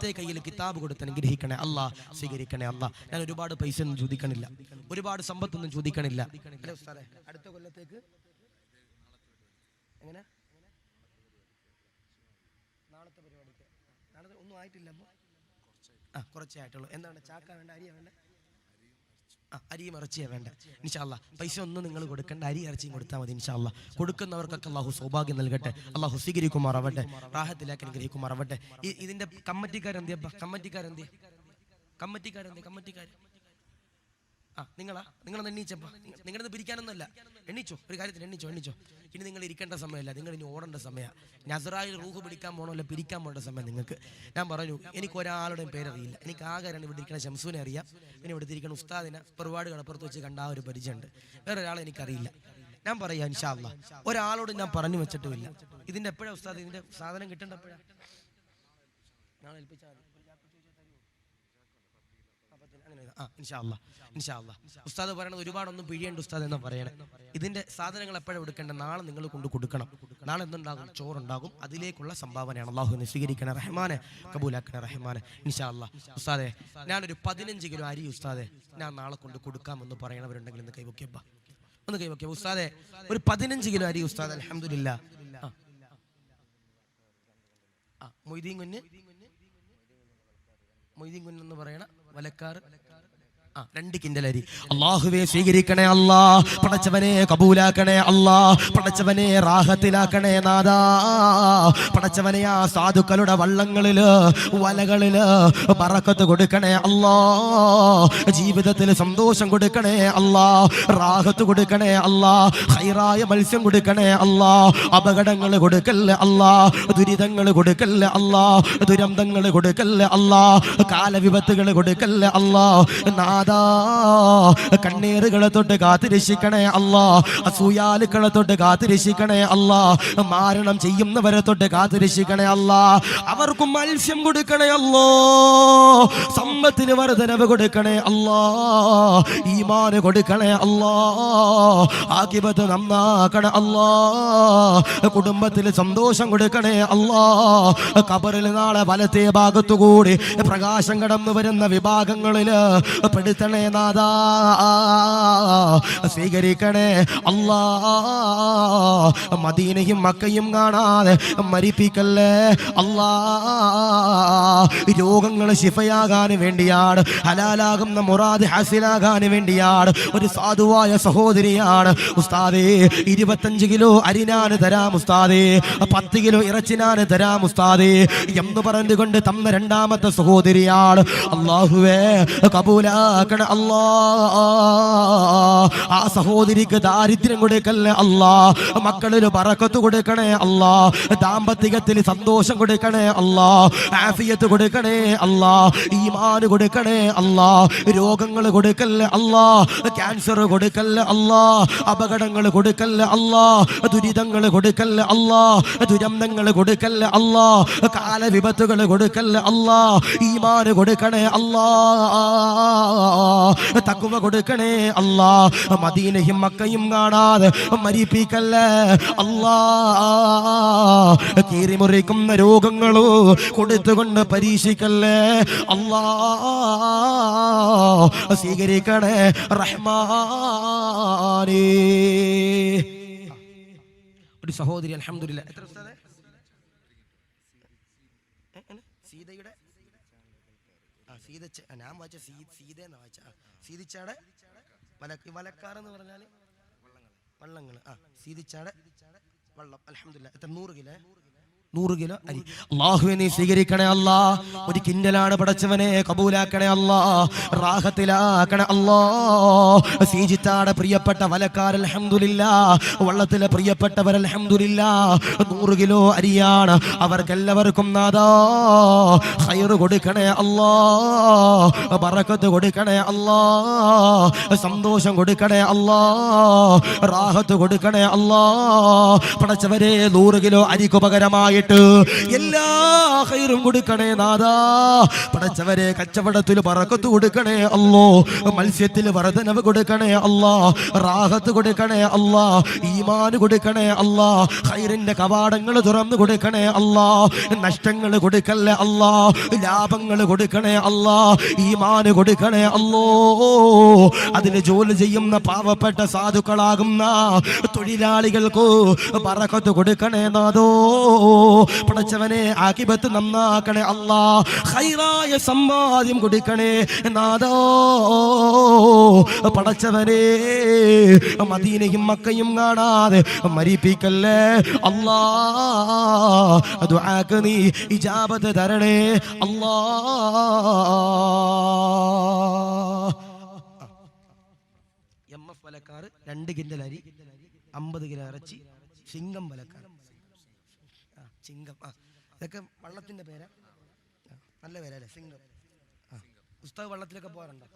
വലത്തെ കയ്യിൽ കിതാബ് കൊടുത്ത് അനുഗ്രഹിക്കണേ അല്ലാ, സ്വീകരിക്കണേ അല്ലാ. ഞാൻ ഒരുപാട് പൈസ ഒന്നും ചോദിക്കണില്ല, ഒരുപാട് സമ്പത്തൊന്നും ചോദിക്കണില്ല. അല്ലേ ഉസ്താദേ? അടുത്ത കൊല്ലത്തേക്ക് എങ്ങനെ നാളത്തെ പരിപാടിക്ക് നാളെ ഒന്നും ആയിട്ടില്ല. അപ്പോൾ കുറച്ചേ ആയിട്ടുള്ളൂ. എന്താണ് ചാക്ക വേണ്ട, അരിയ വേണ്ട? അരിയും ഇറച്ചിയാ വേണ്ട. ഇൻഷാ അല്ലാ പൈസ ഒന്നും നിങ്ങൾ കൊടുക്കേണ്ട, അരി ഇറച്ചിയും കൊടുത്താൽ മതി. ഇൻഷാ അല്ലാ കൊടുക്കുന്നവർക്കൊക്കെ അള്ളാഹു സൗഭാഗ്യം നൽകട്ടെ, അള്ളാഹു സ്വീകരിക്കുമാറാവട്ടെ, റാഹത്തിലാക്കി അനുഗ്രഹിക്കുമാറാവട്ടെ. ഇതിന്റെ കമ്മിറ്റിക്കാരെന്തിയ? നിങ്ങളൊന്ന് എണ്ണീച്ചപ്പ, നിങ്ങളൊന്ന് പിരിക്കാനൊന്നുമല്ല, എണ്ണീച്ചോ, ഒരു കാര്യത്തിൽ എണ്ണീച്ചോ. ഇനി നിങ്ങൾ ഇരിക്കേണ്ട സമയമല്ല, നിങ്ങൾ ഇനി ഓടേണ്ട സമയമാണ്. നസ്രായിൽ റൂഹ് പിടിക്കാൻ പോകണോ അല്ല പിരിക്കാൻ പോകേണ്ട സമയം നിങ്ങൾക്ക്. ഞാൻ പറഞ്ഞു, എനിക്ക് ഒരാളുടെയും പേരറിയില്ല, എനിക്ക് ആകെ ഇവിടെ ഇരിക്കുന്ന ശംസൂനെ അറിയാം, പിന്നെ ഇവിടെ ഇരിക്കുന്ന ഉസ്താദിനെ ഒരുപാട് കടപ്പുറത്ത് വെച്ച് കണ്ട ഒരു പരിചയമുണ്ട്, വേറെ ഒരാളെ എനിക്കറിയില്ല. ഞാൻ പറയാം ഇൻഷാ അല്ലാ, ഒരാളോട് ഞാൻ പറഞ്ഞു വെച്ചിട്ടുമില്ല. ഇതിന്റെ എപ്പോഴാണ് ഉസ്താദ് ഇതിന്റെ സാധനം കിട്ടേണ്ട? എപ്പോഴാണ്? നാളെ ഏൽപ്പിച്ചാൽ ഉസ്താദ് പറയണത് ഒരുപാടൊന്നും പിഴിയേണ്ട ഉസ്താദ് എന്നാ പറയണേ. ഇതിന്റെ സാധനങ്ങൾ എപ്പോഴും എടുക്കേണ്ട? നാളെ നിങ്ങൾ കൊണ്ട് കൊടുക്കണം. നാളെ എന്തുണ്ടാകും? ചോറുണ്ടാകും. അതിലേക്കുള്ള സംഭാവനയാണ്. അള്ളാഹുവിനെ സ്വീകരിക്കണേ റഹ്മാനെ, കബൂലാക്കണേ റഹ്മാനെ. ഇൻഷാ അല്ലാ. ഉസ്താദെ, ഞാനൊരു 15 കിലോ അരി ഉസ്താദെ ഞാൻ നാളെ കൊണ്ട് കൊടുക്കാമെന്ന് പറയണവരുണ്ടെങ്കിൽ ഒന്ന് കൈവയ്ക്കപ്പ, ഒന്ന് കൈവയ്ക്ക. ഉസ്താദെ, ഒരു 15 കിലോ അരി ഉസ്താദ് അൽഹംദുലില്ലാ. മൊയ്തീൻ കുഞ്ഞെന്ന് പറയണ വലക്കാറ് 2 കിൻഡൽ അരി. അല്ലാഹുവേ സ്വീകരിക്കണേ അല്ലാ, പടച്ചവനെ കബൂലാക്കണേ അല്ലാ, പടച്ചവനെ റാഹത്തിലാക്കണേ നാദാ, പടച്ചവനെ ആ സാധുക്കളുടെ വള്ളങ്ങളില് വലകളില് ബറക്കത്ത് കൊടുക്കണേ അല്ലാ, ജീവിതത്തിൽ സന്തോഷം കൊടുക്കണേ അല്ലാ, റാഹത്ത് കൊടുക്കണേ അല്ലാ, ഖൈറായ മത്സ്യം കൊടുക്കണേ അല്ലാ, അപകടങ്ങൾ കൊടുക്കല്ലേ അല്ലാ, ദുരിതങ്ങൾ കൊടുക്കല്ലേ അല്ലാ, ദുരന്തങ്ങൾ കൊടുക്കല്ലേ അല്ലാ, കാലവിപത്തുകൾ കൊടുക്കല്ലേ അല്ലാ, കണ്ണീറുകളെ തൊട്ട് കാത്തിരക്ഷിക്കണേ അല്ലാ, അസൂയാലുക്കളെ തൊട്ട് കാത്തിരക്ഷിക്കണേ അല്ലാ, മാരണം ചെയ്യുന്നവരെ തൊട്ട് കാത്തിരക്ഷിക്കണേ അല്ലാ, അവർക്കും മത്സ്യം കൊടുക്കണേ അല്ലാ, സമ്പത്തിന് വർധനവ് കൊടുക്കണേ അല്ലാ, ഈമാൻ കൊടുക്കണേ അല്ലാ, ആഖിബത്ത് നന്നാക്കണേ അല്ലാ, കുടുംബത്തിൽ സന്തോഷം കൊടുക്കണേ അല്ലാ, ഖബറിൽ നാളെ വലത്തെ ഭാഗത്തുകൂടി പ്രകാശം കടന്നു വരുന്ന വിഭാഗങ്ങളില് പെടുത്തണേ നാദാ, സ്വീകരിക്കണേ അല്ലാ, മദീനയും മക്കയും കാണാതെ മരിപ്പിക്കല്ലേ അല്ലാ, രോഗങ്ങൾ ശിഫയാകാൻ വേണ്ടിയാണ്, ഹലാലാകുന്ന മുറാദ് ഹാസിലാകാൻ വേണ്ടിയാണ് ഒരു സാധുവായ സഹോദരിയാണ് ഉസ്താദേ 25 കിലോ അരി ഞാൻ തരാം ഉസ്താദേ, 10 കിലോ ഇറച്ചി ഞാൻ തരാം ഉസ്താദേ എന്ന് പറഞ്ഞുകൊണ്ട് തന്ന രണ്ടാമത്തെ സഹോദരിയാണ്. അല്ലാഹുവേ കബൂലാക്കണ അല്ലാ, ആ സഹോദരിക്ക് ദാരിദ്ര്യം കൊടുക്കല്ലേ അല്ലാ, മക്കളിൽ ബറക്കത്ത് കൊടുക്കണേ അല്ലാ, ദാമ്പത്തികത്തിൽ സന്തോഷം കൊടുക്കണേ അല്ലാ, ആഫിയത്ത് കൊടുക്കണേ അല്ലാ, ഈമാൻ കൊടുക്കണേ അല്ലാ, രോഗങ്ങൾ കൊടുക്കല്ലേ അല്ലാ, ക്യാൻസർ കൊടുക്കല്ലേ അല്ലാ, അപകടങ്ങൾ കൊടുക്കല്ലേ അല്ലാ, ദുരിതങ്ങൾ കൊടുക്കല്ലേ അല്ലാ, ദുരന്തങ്ങൾ കൊടുക്കല്ലേ അല്ലാ, കാലവിപത്തുകൾ കൊടുക്കല്ലേ അല്ലാ, ഈമാൻ കൊടുക്കണേ അല്ലാ, തഖ്വ കൊടുക്കണേ അല്ലാ, മദീനയും മക്കയും കാണാതെ മരിപ്പിക്കല്ലേ അല്ലാ, കീറിമുറിക്കുന്ന രോഗങ്ങളോ കൊടുത്തുകൊണ്ട് പരീക്ഷിക്കല്ലേ അല്ലാ, സ്വീകരിക്കണേ റഹ്മാനേ. ഒരു സഹോദരി അൽഹംദുലില്ലാ, എത്ര ഉസ്താദേ? സീതയുടെ ഞാൻ വായിച്ച സീതയെന്ന് വായിച്ച സീതിച്ചാടെ വലക്കാറെന്ന് പറഞ്ഞാൽ വള്ളങ്ങൾ. സീതിച്ചാടെ വള്ളം. അൽഹംദുലില്ലാ. എത്ര 100 കിലോ? 100 കിലോ അരി. അല്ലാഹുവേ നീ സ്വീകരിക്കണേ അല്ലാ, ഒരു കിൻഡലാണ് പടച്ചവനെ, കബൂലാക്കണേ അല്ലാ, റാഹത്തിലാക്കണേ അല്ലാ. സീജിത്താടെ പ്രിയപ്പെട്ട വലക്കാർ അൽഹംദുലില്ലാ, വള്ളത്തിലെ പ്രിയപ്പെട്ടവർ അൽഹംദുലില്ലാ 100 കിലോ അരിയാണ്. അവർക്കെല്ലാവർക്കും നാദാ ഖൈർ കൊടുക്കണേ അല്ലാ, ബറക്കത്ത് കൊടുക്കണേ അല്ലാ, സന്തോഷം കൊടുക്കണേ അല്ലാ, റാഹത്ത് കൊടുക്കണേ അല്ലാ. പടച്ചവരെ 100 കിലോ അരിക്ക് പകരമായി ഇറക്കിയിട്ട് എല്ലാ ഖൈറും കൊടുക്കണേ നാദാ. പടച്ചവരെ കച്ചവടത്തിൽ ബറക്കത്ത് കൊടുക്കണേ അല്ലോ, മത്സ്യത്തിൽ വർധനവ് കൊടുക്കണേ അല്ലാ, റാഹത്ത് കൊടുക്കണേ അല്ലാ, ഈമാൻ കൊടുക്കണേ അല്ലാ, ഖൈറിന്റെ കവാടങ്ങൾ തുറന്നു കൊടുക്കണേ അല്ലാ, നഷ്ടങ്ങൾ കൊടുക്കല്ലേ അല്ലാ, ലാഭങ്ങൾ കൊടുക്കണേ അല്ലാ, ഈമാൻ കൊടുക്കണേ അല്ലോ. അതിന് ജോലി ചെയ്യുന്ന പാവപ്പെട്ട സാധുക്കളാകുന്ന തൊഴിലാളികൾക്ക് ബറക്കത്ത് കൊടുക്കണേ നാദോ. പടച്ചവനെ ആഖിബത്ത് നന്നാക്കണേ അല്ലാ, ഖൈറായ സമ്പാദ്യം കൊടുക്കണേ നാദോ. പടച്ചവനെ മദീനയും മക്കയും കാണാതെ മരിപ്പിക്കല്ലേ അല്ലാ. ദുആക്ക് നീ ഇജാബത്ത് തരണേ അല്ലാ. MF വലക്കാർ 2 കിൻഡൽ അരി, 50 കിലോ ഇറച്ചി, ചിങ്കം വലക്കാർ. ചിങ്കം ഇതൊക്കെ വള്ളത്തിന്റെ പേരാ, നല്ല പേരല്ലേ സിംഗം. ഉസ്താദ് വള്ളത്തിലൊക്കെ പോകാറുണ്ടോ?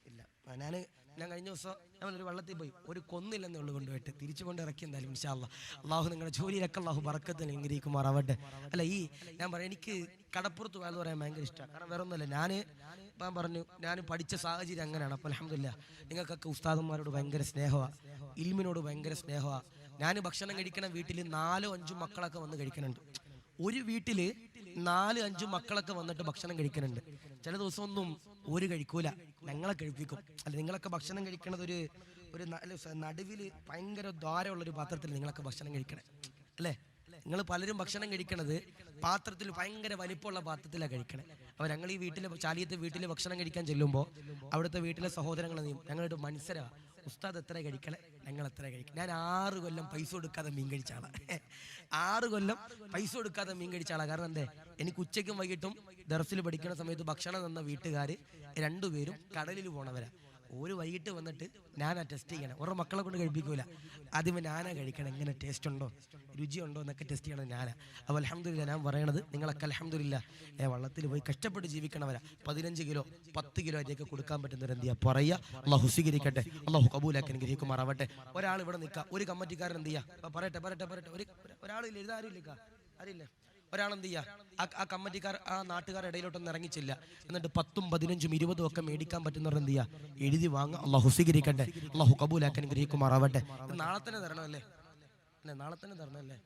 ഇല്ല. ഞാൻ കഴിഞ്ഞ ദിവസം ഒരു വള്ളത്തിൽ പോയി, ഒരു കൊന്നില്ലെന്നേ ഉള്ളു കൊണ്ടുപോയിട്ട് തിരിച്ചു കൊണ്ട് ഇറക്കി. എന്തായാലും ഇൻഷാ അല്ലാഹ് അള്ളാഹു നിങ്ങളുടെ ജോലിയിലൊക്കെ അള്ളാഹു ബറക്കത്തിന് അനുഗ്രഹിക്കുമാറാവട്ടെ. അല്ല, ഞാൻ പറയാം, എനിക്ക് കടപ്പുറത്ത് പോയെന്ന് പറയാൻ ഭയങ്കര ഇഷ്ടമാണ്. കാരണം വേറെ ഒന്നുമല്ല, ഞാൻ പറഞ്ഞു, ഞാൻ പഠിച്ച സാഹചര്യം അങ്ങനെയാണ്. അപ്പോൾ അൽഹംദുലില്ലാഹ് നിങ്ങൾക്കൊക്കെ ഉസ്താദന്മാരോട് ഭയങ്കര സ്നേഹമാണ്, ഇൽമിനോട് ഭയങ്കര സ്നേഹമാണ്. ഞാൻ ഭക്ഷണം കഴിക്കണ വീട്ടിൽ 4-5 മക്കളൊക്കെ വന്ന് കഴിക്കുന്നുണ്ട്. ഒരു വീട്ടില് 4-5 മക്കളൊക്കെ വന്നിട്ട് ഭക്ഷണം കഴിക്കുന്നുണ്ട്. ചില ദിവസമൊന്നും ഒരു കഴിക്കൂല, ഞങ്ങളെ കഴിപ്പിക്കും. അല്ല, നിങ്ങളൊക്കെ ഭക്ഷണം കഴിക്കണത് ഒരു നടുവില് ഭയങ്കര ദ്വാരമുള്ളൊരു പാത്രത്തിൽ നിങ്ങളൊക്കെ ഭക്ഷണം കഴിക്കണേ അല്ലേ? നിങ്ങൾ പലരും ഭക്ഷണം കഴിക്കണത് പാത്രത്തിൽ ഭയങ്കര വലിപ്പമുള്ള പാത്രത്തിലാണ് കഴിക്കണേ. അപ്പോൾ ഞങ്ങൾ ഈ ചാലിയത്തെ വീട്ടിൽ ഭക്ഷണം കഴിക്കാൻ ചെല്ലുമ്പോൾ അവിടുത്തെ വീട്ടിലെ സഹോദരങ്ങൾ ഞങ്ങളോട് മനസ്സിലാ, ഉസ്താദ് എത്ര കഴിക്കണേ, ഞങ്ങൾ എത്ര കഴിക്കണം. ഞാൻ 6 കൊല്ലം പൈസ കൊടുക്കാതെ മീൻ കഴിച്ച ആളാണ്. 6 കൊല്ലം പൈസ കൊടുക്കാതെ മീൻ കഴിച്ച ആളാണ്. കാരണം എന്തേ, എനിക്ക് ഉച്ചയ്ക്കും വൈകിട്ടും ദർസിൽ പഠിക്കുന്ന സമയത്ത് ഭക്ഷണം തന്ന വീട്ടുകാർ 2 പേരും കടലിൽ പോണവരാ. ഒരു വൈകിട്ട് വന്നിട്ട് ഞാനാ ടെസ്റ്റ് ചെയ്യണം. ഓരോ മക്കളെ കൊണ്ട് കഴിപ്പിക്കൂല, ആദ്യമേ ഞാനാ കഴിക്കണം, എങ്ങനെ ടേസ്റ്റ് ഉണ്ടോ രുചിയുണ്ടോ എന്നൊക്കെ ടെസ്റ്റ് ചെയ്യണം ഞാനാ. അപ്പോൾ അൽഹംദുലില്ലാഹ് ഞാൻ പറയണത്, നിങ്ങളൊക്കെ അൽഹംദുലില്ലാഹ് വള്ളത്തിൽ പോയി കഷ്ടപ്പെട്ട് ജീവിക്കണവരാ. 15 കിലോ 10 കിലോ അരിയൊക്കെ കൊടുക്കാൻ പറ്റുന്നവർ എന്ത് ചെയ്യുക പറയുക. അള്ളാഹു സ്വീകരിക്കട്ടെ, അള്ളാഹു കബൂലാക്കി അനുഗ്രഹിക്കുമാറാവട്ടെ. ഒരാൾ ഇവിടെ നിൽക്കുക, ഒരു കമ്മിറ്റിക്കാരൻ എന്ത് ചെയ്യുക, പറയട്ടെ ഒരാളില്ല, എഴുതാറില്ല, അറിയില്ലേ, ഒരാളെന്ത് ചെയ്യുക, ആ കമ്മിറ്റിക്കാർ ആ നാട്ടുകാരുടെ ഇടയിലോട്ടൊന്നും ഇറങ്ങിച്ചില്ല. എന്നിട്ട് 10ഉം 15ഉം 20ഉം ഒക്കെ മേടിക്കാൻ പറ്റുന്നവർ എന്ത് ചെയ്യുക, എഴുതി വാങ്ങുക. അള്ളാഹു സ്വീകരിക്കട്ടെ, അള്ളാഹു കബൂലാക്കി അനുഗ്രഹിക്കുമാറാവട്ടെ. നാളെ തന്നെ തരണമല്ലേ? നാളെ തന്നെ തരണമല്ലേ?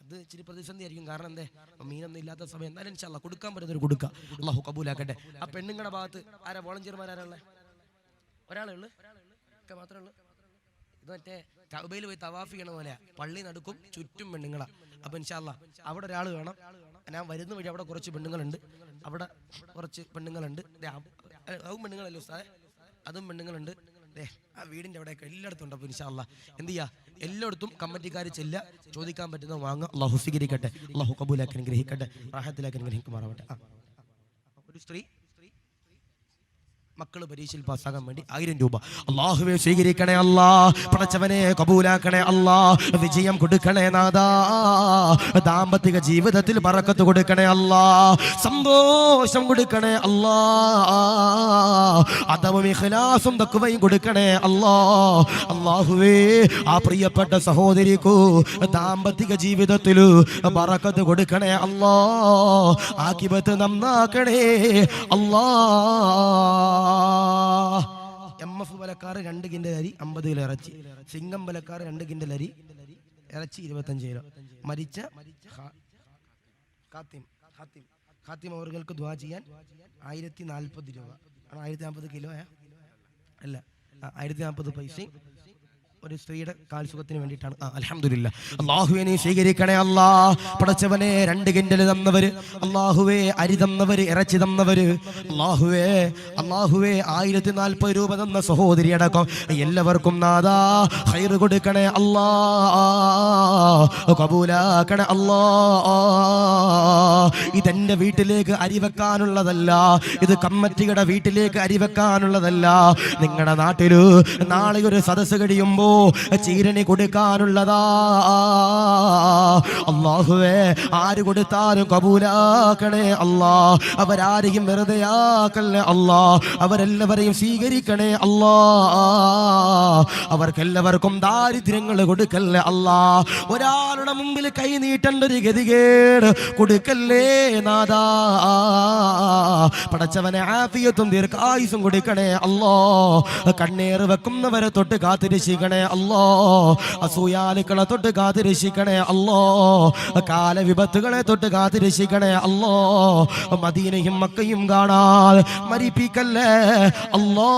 അത് ഇച്ചിരി പ്രതിസന്ധി ആയിരിക്കും. കാരണം എന്തേ, മീനൊന്നും ഇല്ലാത്ത സമയം എന്തായാലും ഇൻഷാ അല്ലാഹ് കൊടുക്കാൻ പറ്റുന്നവർ കൊടുക്കുക. അള്ളാഹു കബൂലാക്കട്ടെ. ആ പെണ്ണുങ്ങളുടെ ഭാഗത്ത് ആരാ വോളണ്ടിയർമാരാണുള്ളത്? ഒരാളേ ഉള്ളു, ഒക്കെ മാത്രമേ ഉള്ളൂ. ഇത് മറ്റേ കഅബയിൽ പോയി തവാഫ് ചെയ്യണ പോലെ പള്ളി നടുക്കും ചുറ്റും പെണ്ണുങ്ങളാ. അപ്പൊ ഇൻഷാ അല്ലാഹ് അവിടെ ഒരാൾ വേണം. ഞാൻ വരുന്ന വഴി അവിടെ കുറച്ച് പെണ്ണുങ്ങളുണ്ട്, അവിടെ കുറച്ച് പെണ്ണുങ്ങളുണ്ട്. അതും പെണ്ണുങ്ങളല്ലേ ഉസ്താദേ? അതും പെണ്ണുങ്ങളുണ്ട്. ആ വീടിന്റെ അവിടെയൊക്കെ എല്ലായിടത്തും ഉണ്ട്. അപ്പൊ ഇൻഷാ അല്ലാഹ് എന്ത് ചെയ്യാ, എല്ലായിടത്തും കമ്മിറ്റിക്കാർ ചെല്ലുക, ചോദിക്കാൻ പറ്റുന്നത് വാങ്ങുക. അള്ളാഹു സ്വീകരിക്കട്ടെ, അള്ളാഹു കബൂലാക്കി അനുഗ്രഹിക്കട്ടെ, റാഹത്തിലാക്കി അനുഗ്രഹിക്കുമാറാവട്ടെ. ഒരു സ്ത്രീ മക്കള് പരീക്ഷയിൽ പാസ്സാകാൻ വേണ്ടി 1000 രൂപ. അള്ളാഹുവേ സ്വീകരിക്കണേ അല്ലാ, പടച്ചവനെ കബൂലാക്കണേ അല്ലാ, വിജയം കൊടുക്കണേ നാദാ, ദാമ്പത്തിക ജീവിതത്തിൽ ബറക്കത്ത് കൊടുക്കണേ അല്ലാ, സന്തോഷം കൊടുക്കണേ അല്ലാ, അദബും ഇഖ്ലാസും തഖ്വയും കൊടുക്കണേ അല്ലാ. അള്ളാഹുവേ ആ പ്രിയപ്പെട്ട സഹോദരിക്കു ദാമ്പത്തിക ജീവിതത്തിൽ ബറക്കത്ത് കൊടുക്കണേ അല്ലാ, ആഖിബത്ത് നന്നാക്കണേ അല്ലാ. MF വലക്കാർ 2 കിൻഡൽ അരി, 50 കിലോ ഇറച്ചി. സിംഗം വലക്കാർ 2 കിൻഡൽ അരി, ഇറച്ചി 25 കിലോ. മരിച്ച ഖാത്തിം അവർക്ക് ദുആ ചെയ്യാൻ 1040 രൂപ. 1040 കിലോ അല്ല, 1040 പൈസയും ഒരു സ്ത്രീയുടെ കാൽസുഖത്തിന് വേണ്ടിയിട്ടാണ്. അൽഹംദുലില്ലാഹ്. അല്ലാഹുവേ നീ സ്വീകരിക്കണേ അല്ലാ, പടച്ചവനെ 2 കിൻഡൽ തന്നവര്, അല്ലാഹുവേ അരി തന്നവര്, ഇറച്ചി തന്നവര്, അല്ലാഹുവേ 1040 രൂപ തന്ന സഹോദരി അടക്കം എല്ലാവർക്കും നാദാ ഖൈർ കൊടുക്കണേ അല്ലാ, കബൂലാക്കണേ അല്ലാ. ഇതെന്റെ വീട്ടിലേക്ക് അരി വെക്കാനുള്ളതല്ല, ഇത് കമ്മിറ്റിയുടെ വീട്ടിലേക്ക് അരി വെക്കാനുള്ളതല്ല. നിങ്ങളുടെ നാട്ടില് നാളെ ഒരു സദസ്സ് കഴിയുമ്പോ ചീരണി കൊടുക്കാനുള്ളതാ. അല്ലാഹുവേ, ആര് കൊടുത്താലും കബൂലാക്കണേ അല്ലാ. അവരാരെയും വെറുതെയാക്കല്ലേ അല്ലാ. അവരെല്ലാവരെയും സ്വീകരിക്കണേ അല്ലാ. അവർക്കെല്ലാവർക്കും ദാരിദ്ര്യങ്ങൾ കൊടുക്കല്ലേ അല്ലാ. ഒരാളുടെ മുമ്പിൽ കൈ നീട്ടേണ്ട ഒരു ഗതികേട് കൊടുക്കല്ലേ നാദാ. പടച്ചവനെ ആഫിയത്തും ദീർഘായുസും കൊടുക്കണേ അല്ലാ. കണ്ണേറ് വെക്കുന്നവരെ തൊട്ട് കാത്തിരക്ഷിക്കണേ അല്ലാ. അസൂയാലുക്കളെ തൊട്ട് കാത്തിരക്ഷിക്കണേ അല്ലാ. കാലവിപത്തുകളെ തൊട്ട് കാത്തിരക്ഷിക്കണേ അല്ലാ. മദീനയും മക്കയും കാണാതെ മരിപ്പിക്കല്ലേ അല്ലാ.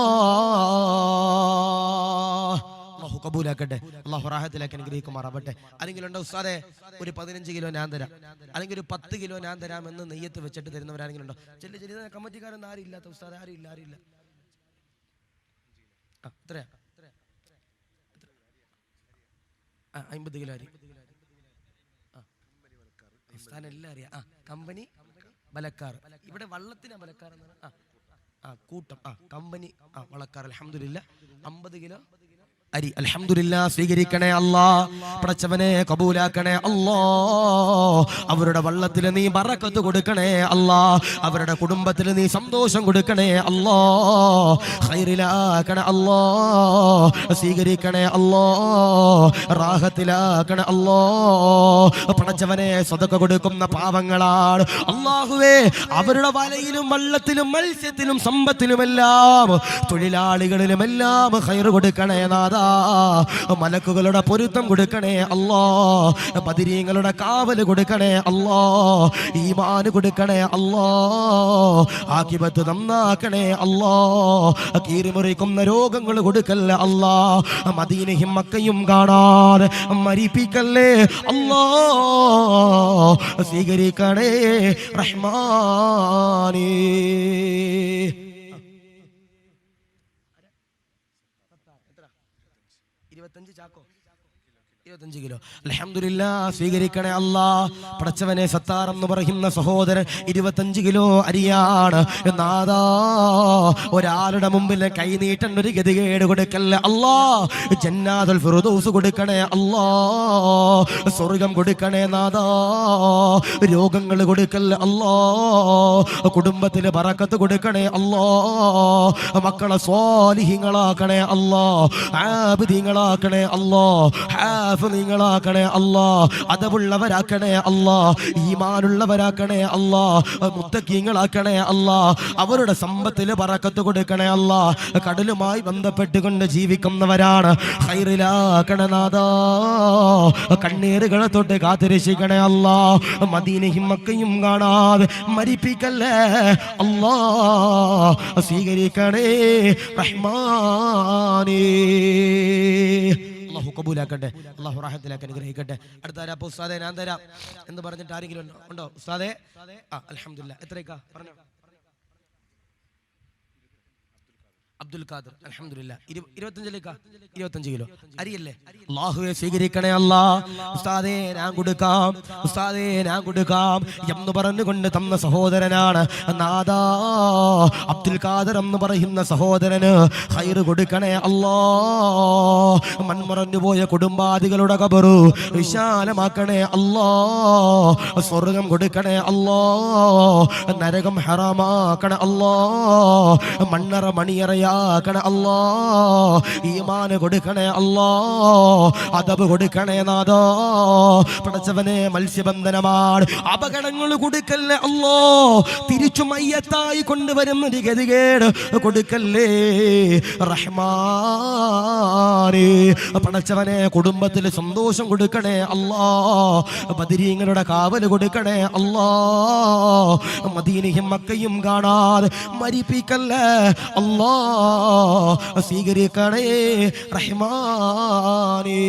അല്ലാഹു കബൂലാക്കട്ടെ. അല്ലാഹു റാഹത്തിലാക്കി അനുഗ്രഹിക്കുമാറാവട്ടെ. ആരെങ്കിലും ഉണ്ടോ ഉസ്താദേ ഒരു 15 കിലോ ഞാൻ തരാം, അല്ലെങ്കിൽ ഒരു 10 കിലോ ഞാൻ തരാം എന്ന് നെയ്യത്ത് വെച്ചിട്ട് തരുന്നവരാരെങ്കിലും ഉണ്ടോ? ചെറിയ കമ്മിറ്റിക്കാരൊന്നും ആരും ഇല്ലാത്ത ഉസ്താദേ? ആരും ഇല്ല. എത്രയാ? 50 കിലോ അരി. ഉസ്താദ് എല്ലാം അറിയാം. കമ്പനി ബലക്കാർ. ഇവിടെ വള്ളത്തിന് ബലക്കാർ കൂട്ടം. കമ്പനി വളക്കാർ. അൽഹംദുലില്ലാ 50 കിലോ അരി അൽഹംദുലില്ലാ സ്വീകരിക്കണേ അല്ലാ. പടച്ചവനെ കബൂലാക്കണേ അല്ലാ. അവരുടെ വള്ളത്തിൽ നീ ബറക്കത്ത് കൊടുക്കണേ അല്ലാ. അവരുടെ കുടുംബത്തിൽ നീ സന്തോഷം കൊടുക്കണേ അല്ലാ. ഖൈറിലാക്കണേ അല്ലാ. സ്വീകരിക്കണേ അല്ലാ. റാഹത്തിലാക്കണേ അല്ലാ. പടച്ചവനെ സദഖ കൊടുക്കുന്ന പാവങ്ങളാണ് അല്ലാഹുവേ. അവരുടെ വലയിലും വള്ളത്തിലും മത്സ്യത്തിലും സമ്പത്തിലുമെല്ലാം തൊഴിലാളികളിലുമെല്ലാം ഖൈർ കൊടുക്കണേ നാദാ. മലക്കുകളുടെ പൊരുത്തം കൊടുക്കണേ അല്ലാ. ബദരീങ്ങളുടെ കാവല് കൊടുക്കണേ അല്ലാ. ഈമാൻ കൊടുക്കണേ അല്ലാ. ആഖിബത്ത് നന്നാക്കണേ അല്ലാ. കീറിമുറിക്കുന്ന രോഗങ്ങൾ കൊടുക്കല്ലേ അല്ലാ. മദീനയും മക്കയും കാണാതെ മരിപ്പിക്കല്ലേ അല്ലാ. സ്വീകരിക്കണേ റഹ്മാനേ. ചാക്കോ 25 കിലോ അൽഹംദുലില്ലാ സ്വീകരിക്കണേ അല്ലാ. പടച്ചവനെ സത്താർ എന്ന് പറയുന്ന സഹോദരൻ 25 കിലോ അരിയാണ് നാദാ. ഒരാളുടെ മുമ്പിൽ കൈ നീട്ടേണ്ട ഒരു ഗതികേട് കൊടുക്കല്ലേ അല്ലാ. ജന്നാത്തുൽ ഫിർദൗസ് കൊടുക്കണേ അല്ലാ. സ്വർഗം കൊടുക്കണേ നാദാ. രോഗങ്ങൾ കൊടുക്കല്ലേ അല്ലാ. കുടുംബത്തിൽ ബറക്കത്ത് കൊടുക്കണേ അല്ലാ. മക്കളെ സ്വാലിഹീങ്ങളാക്കണേ അല്ലാ. ആബിദീങ്ങളാക്കണേ അല്ലാ. ാക്കണേ അല്ലാ. അതവുള്ളവരാക്കണേ അല്ലാ. ഈമാനുള്ളവരാക്കണേ അല്ലാ. മുത്തക്കീങ്ങളാക്കണേ അല്ലാ. അവരുടെ സമ്പത്തിൽ ബറക്കത്ത് കൊടുക്കണേ അല്ലാ. കടലുമായി ബന്ധപ്പെട്ടുകൊണ്ട് ജീവിക്കുന്നവരാണ്. ഖൈറിലാക്കണേ നാദാ. കണ്ണീറുകളെ തൊട്ട് കാത്തിരക്ഷിക്കണേ അല്ലാ. മദീനയും മക്കയും കാണാതെ മരിപ്പിക്കല്ലേ അല്ലാ. സ്വീകരിക്കണേ റഹ്മാനേ. അല്ലാഹു കബൂലാക്കട്ടെ. അല്ലാഹു റാഹത്തിലാക്കി അനുഗ്രഹിക്കട്ടെ. അടുത്ത ആരാ? അപ്പോൾ ഉസ്താദേ ഞാൻ തരാം എന്ന് പറഞ്ഞിട്ട് ആരെങ്കിലും ഉണ്ടോ ഉസ്താദേ? അൽഹംദുലില്ലാ. എത്രയ്ക്കാ പറഞ്ഞോ? അബ്ദുൽ ഖാദർ അൽഹംദുലില്ലാ 25 കിലോ അരിയല്ലേ? അല്ലാഹുവേ സ്വീകരിക്കണേ അല്ലാ. ഉസ്താദേ ഞാൻ കൊടുക്കാം, ഉസ്താദേ ഞാൻ കൊടുക്കാം എന്ന് പറഞ്ഞുകൊണ്ട് തന്ന സഹോദരനാണ് നാദാ. അബ്ദുൽ ഖാദർ എന്ന് പറയുന്ന സഹോദരന് ഖൈർ കൊടുക്കണേ അല്ലാ. മൺമറഞ്ഞു പോയ കുടുംബാദികളുടെ ഖബറ് വിശാലമാക്കണേ അല്ലാ. സ്വർഗം കൊടുക്കണേ അല്ലാ. നരകം ഹറാമാക്കണേ അല്ലാ. മണ്ണറ മണിയറയാ അല്ലാ. ഈമാന് കൊടുക്കണേ അല്ലാ. അദബ് കൊടുക്കണേ നാദാ. പടച്ചവനെ മത്സ്യബന്ധനമാണ്, അപകടങ്ങൾ കൊടുക്കല്ലേ അല്ലാ. തിരിച്ചു മയ്യത്തായി കൊണ്ടുവരുന്ന ഒരു ഗതികേട് കൊടുക്കല്ലേ റഹ്മാനേ. പടച്ചവനെ കുടുംബത്തിൽ സന്തോഷം കൊടുക്കണേ അല്ലാ. ബദരീങ്ങളുടെ കാവല് കൊടുക്കണേ അല്ലാ. മദീനയും മക്കയും കാണാതെ മരിപ്പിക്കല്ലേ അല്ലാ. സ്വീകരിക്കണേ റഹ്മാനേ.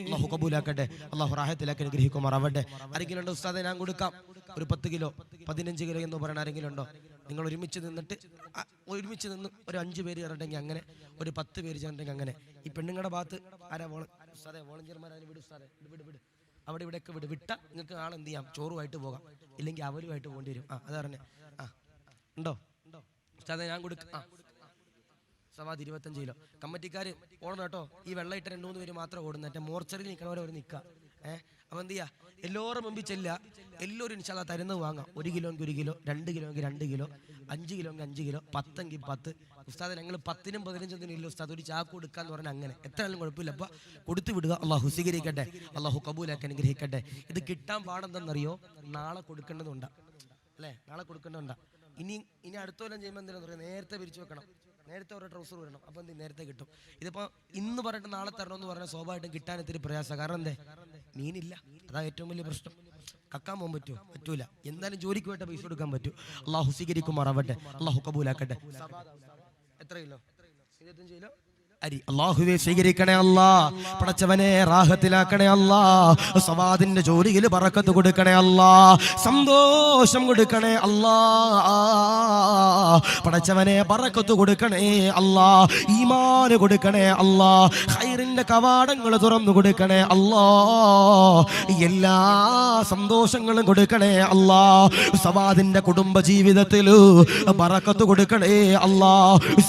അല്ലാഹു കബൂലാക്കട്ടെ. അല്ലാഹു റാഹത്തിലാക്കി അനുഗ്രഹിക്കുമാറാവട്ടെ. ആരെങ്കിലും ഉണ്ടോ ഉസ്താദേ ഞാൻ കൊടുക്കാം ഒരു 10 കിലോ 15 കിലോ എന്ന് പറയുന്ന ആരെങ്കിലും ഉണ്ടോ? നിങ്ങൾ ഒരുമിച്ച് നിന്ന് ഒരു 5 പേര് ചേർണ്ടെങ്കിൽ അങ്ങനെ, ഒരു 10 പേര് ചേർണ്ടെങ്കിൽ അങ്ങനെ. ഈ പെണ്ണുങ്ങളുടെ ഭാഗത്ത് ആരാ ഉസ്താദേ വോളണ്ടിയർമാർ? അതിന് വിട് ഉസ്താദേ, വിട് അവിടെ ഇവിടെയൊക്കെ വിട്ട നിങ്ങൾക്ക് ആളെ എന്ത് ചെയ്യാം, ചോറുമായിട്ട് പോകാം, ഇല്ലെങ്കിൽ അവരുമായിട്ട് പോകേണ്ടി വരും. അതറിഞ്ഞ ഉണ്ടോ ഉസ്താദേ ഞാൻ കൊടുക്കാം. സവാദ് 25 കിലോ. കമ്മറ്റിക്കാർ ഓടണം കേട്ടോ. ഈ വെള്ളയിട്ട് 2-3 പേര് മാത്രം ഓടുന്നേറ്റെ മോർച്ചറിയിൽ നിൽക്കണവരെ അവർ നിൽക്കുക. അപ്പം എന്ത് ചെയ്യുക, എല്ലാവരും മുമ്പിൽ ചെല്ലുക. എല്ലാവരും ഇൻഷാല്ലാ തരുന്നത് വാങ്ങാം. 1 കിലോയ്ക്ക് 1 കിലോ, 2 കിലോയ്ക്ക് 2 കിലോ, 5 കിലോയ്ക്ക് 5 കിലോ, 10 10. ഉസ്താദ് ഞങ്ങൾ 10-നും 15-നും ഇല്ല ഉസ്താദ്, ഒരു ചാക്ക് കൊടുക്കാന്ന് പറഞ്ഞാൽ അങ്ങനെ എത്രയാലും കുഴപ്പമില്ല. അപ്പം കൊടുത്തു വിടുക. അള്ളാഹു സ്വീകരിക്കട്ടെ, അള്ളാഹു കബൂലാക്കി അനുഗ്രഹിക്കട്ടെ. ഇത് കിട്ടാൻ പാടെന്തെന്നറിയോ, നാളെ കൊടുക്കേണ്ടതുണ്ടാ അല്ലേ? നാളെ കൊടുക്കേണ്ടതുണ്ടാ. ഇനി അടുത്ത കൊല്ലം ചെയ്യുമ്പോൾ എന്തിനാന്ന് പറയുക, നേരത്തെ പിരിച്ചു വെക്കണം. നേരത്തെ ഒരു ട്രൗസർ വരണം. അപ്പം എന്ത് നേരത്തെ കിട്ടും. ഇതിപ്പോൾ ഇന്ന് പറഞ്ഞിട്ട് നാളെ തരണമെന്ന് പറഞ്ഞാൽ സ്വാഭാവികമായിട്ടും കിട്ടാൻ ഇത്തിരി പ്രയാസം. കാരണം എന്തേ, മീനില്ല. അതാ ഏറ്റവും വലിയ പ്രശ്നം. കക്കാൻ പോകാൻ പറ്റുമോ? പറ്റൂല. എന്തായാലും ജോലിക്ക് വേണ്ട പൈസ കൊടുക്കാൻ പറ്റൂ. അള്ളാഹു സ്വീകരിക്കുമാറാവട്ടെ, അള്ളാഹു കബൂലാക്കട്ടെ. എത്ര കിലോ? 25 കിലോ അരി. അല്ലാഹുവേ സ്വീകരിക്കണേ അല്ലാ. പടച്ചവനെ റാഹത്തിലാക്കണേ അല്ലാ. സവാദിന്റെ ജോലിയിൽ ബറക്കത്ത് കൊടുക്കണേ അല്ലാ. സന്തോഷം കൊടുക്കണേ അല്ലാ. പടച്ചവനെ ബറക്കത്ത് കൊടുക്കണേ അല്ലാ. ഈമാൻ കൊടുക്കണേ അല്ലാ. ഖൈറിന്റെ കവാടങ്ങൾ തുറന്നു കൊടുക്കണേ അല്ലാ. എല്ലാ സന്തോഷങ്ങളും കൊടുക്കണേ അല്ലാ. സവാദിന്റെ കുടുംബ ജീവിതത്തിൽ ബറക്കത്ത് കൊടുക്കണേ അല്ലാ.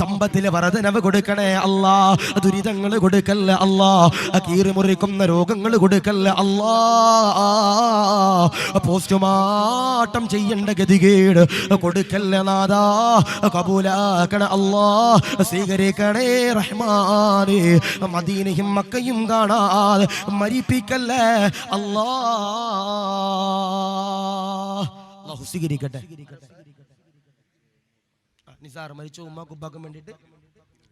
സമ്പത്തിലെ വർധനവ് കൊടുക്കണേ അല്ലാ. ദുരിതങ്ങൾ കൊടുക്കല്ല അല്ലാ. കീറി മുറിക്കുന്ന രോഗങ്ങൾ കൊടുക്കല്ല അല്ലാ. പോസ്റ്റ്മോർട്ടം ചെയ്യേണ്ട ഗതികേട് കൊടുക്കല്ല നാദാ. കബൂലാക്കണ അല്ലാ. സ്വീകരിക്കണേ റഹ്മാനേ. മദീനയും മക്കയും കാണാതെ മരിപ്പിക്കല്ലേ അല്ലാ. അല്ലാഹു സ്വീകരിക്കട്ടെ. നിസാർ മരിച്ചു ഉമ്മാക്കും ഉപ്പാക്കും വേണ്ടിയിട്ട്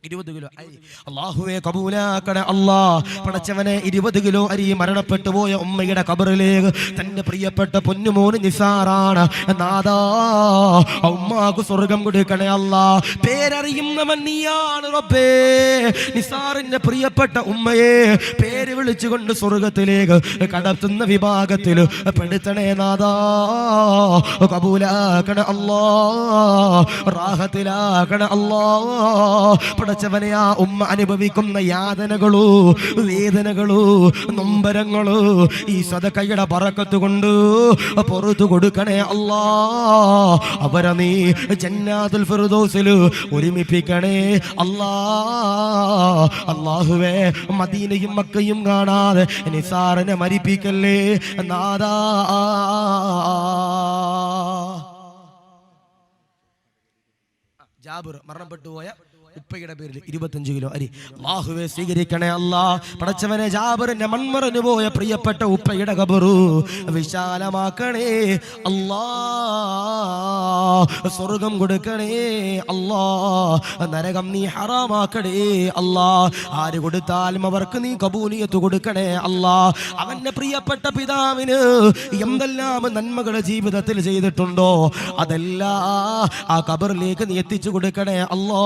20 കിലോ അരി. അല്ലാഹുവേ കബൂലാക്കണേ അല്ലാ. പടച്ചവനെ 20 കിലോ അരി മരണപ്പെട്ടു പോയ ഉമ്മയുടെ ഖബറിലേക്ക് തന്റെ പ്രിയപ്പെട്ട പൊന്നുമോന് നിസാറാണ് നാദാ. ഉമ്മാക്ക് സ്വർഗം കൊടുക്കണേ അല്ലാ. പേരറിയുന്നവൻ നീയാണ് റബ്ബേ. നിസാറിന്റെ പ്രിയപ്പെട്ട ഉമ്മയെ പേര് വിളിച്ചുകൊണ്ട് സ്വർഗത്തിലേക്ക് കടത്തുന്ന വിഭാഗത്തിൽ പെടുത്തണേ നാദാ. കബൂലാക്കണേ അല്ലാ. റാഹത്തിലാക്കണേ അല്ലാ. പടച്ചവനെ ആ ഉമ്മ അനുഭവിക്കുന്ന യാതനകളോ വേദനകളോ നൊമ്പരങ്ങളോ ഈ സദഖയുടെ ബറക്കത്ത് കൊണ്ട് പുറത്തു കൊടുക്കണേ അല്ലാ. അവരെ നീ ജന്നാത്തുൽ ഫിർദൗസിൽ ഒരുമിപ്പിക്കണേ അല്ലാ. അല്ലാഹുവേ മദീനയും മക്കയും കാണാതെ നിസാറിനെ മരിപ്പിക്കല്ലേ നാദാ. ജാബിർ മരണപ്പെട്ടു പോയ ഉപ്പയുടെ പേരിൽ 25 കിലോ അരി. അല്ലാഹുവേ സ്വീകരിക്കണേ അല്ലാ. പടച്ചവനെ ജാബിറിന്റെ മൺമറഞ്ഞു പോയ പ്രിയപ്പെട്ട ഉപ്പയുടെ ഖബറു വിശാലമാക്കണേ അല്ലാ. സ്വർഗം കൊടുക്കണേ അല്ലാ. നരകം നീ ഹറാമാക്കണേ അല്ലാ. ആര് കൊടുത്താലും അവർക്ക് നീ കബൂലിയത്ത് കൊടുക്കണേ അല്ലാ. അവന്റെ പ്രിയപ്പെട്ട പിതാവിന് എന്തെല്ലാം നന്മകൾ ജീവിതത്തിൽ ചെയ്തിട്ടുണ്ടോ അതെല്ലാം ആ ഖബറിലേക്ക് നീ എത്തിച്ചു കൊടുക്കണേ അല്ലാ.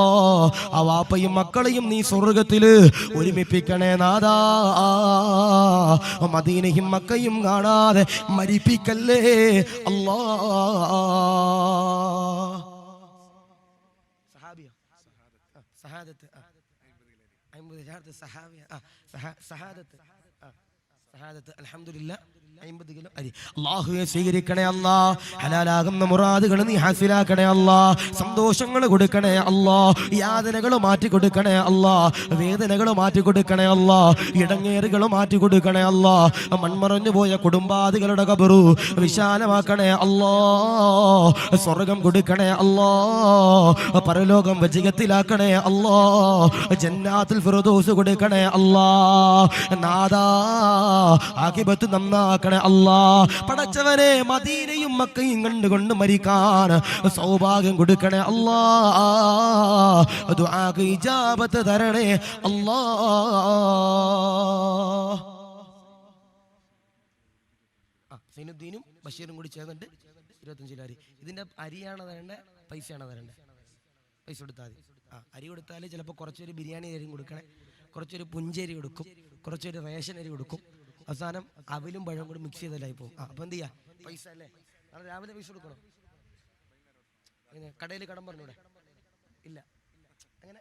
ആ വാപ്പയും മക്കളെയും നീ സ്വർഗത്തില് ഒരുമിപ്പിക്കണേ നാദാ. മദീനയും മക്കയും കാണാതെ മരിപ്പിക്കല്ലേ അല്ലാ. സഹാദത്ത് അൽഹംദുലില്ലാഹ് 50 കിലോ അരി. അല്ലാഹുവേ സ്വീകരിക്കണേ അല്ലാ. ഹലാലാകുന്ന മുറാദുകൾ നീ ഹാസിലാക്കണേ അല്ലാ. സന്തോഷങ്ങൾ കൊടുക്കണേ അല്ലാ. യാതനകൾ മാറ്റി കൊടുക്കണേ അല്ലാ. വേദനകൾ മാറ്റി കൊടുക്കണേ അല്ലാ. ഇടങ്ങേറുകൾ മാറ്റി കൊടുക്കണേ അല്ലാ. മൺമറഞ്ഞു പോയ കുടുംബാദികളുടെ ഖബറു വിശാലമാക്കണേ അല്ലാ. സ്വർഗം കൊടുക്കണേ അല്ലാ. പരലോകം വിജയത്തിലാക്കണേ അല്ലാ. ജന്നാത്തുൽ ഫിർദൗസ് കൊടുക്കണേ അല്ലാ. നാദാ ആഖിബത്ത് നന്നാക്കണേ അല്ലാ. പടച്ചവനെ മദീനയും മക്കയും കണ്ടുകൊണ്ട് മരിക്കാൻ സൗഭാഗ്യം കൊടുക്കണേ അല്ലാ. ദുആക്ക് ഇജാബത്ത് തരണേ അല്ലാ. സൈനുദ്ദീനും ബഷീറും കൂടി ചേർന്നിട്ട് 25 കിലോ അരി. ഇതിന്റെ അരിയാണ് തരേണ്ടത്, പൈസയാണ് തരേണ്ടത്? പൈസ കൊടുത്താൽ മതി. അരി കൊടുത്താൽ ചിലപ്പോൾ കുറച്ചൊരു ബിരിയാണി അരിയും കൊടുക്കണേ, കുറച്ചൊരു പുഞ്ചരി കൊടുക്കും, കുറച്ചൊരു റേഷൻ അരി കൊടുക്കും. അവസാനം അവിലും പഴം കൂടി മിക്സ് ചെയ്തല്ലായി പോകും. അപ്പം എന്ത് ചെയ്യാ, പൈസ അല്ലേ? നാളെ രാവിലെ പൈസ കൊടുക്കണം. കടയിൽ കടം പറഞ്ഞൂടെ? ഇല്ല. അങ്ങനെ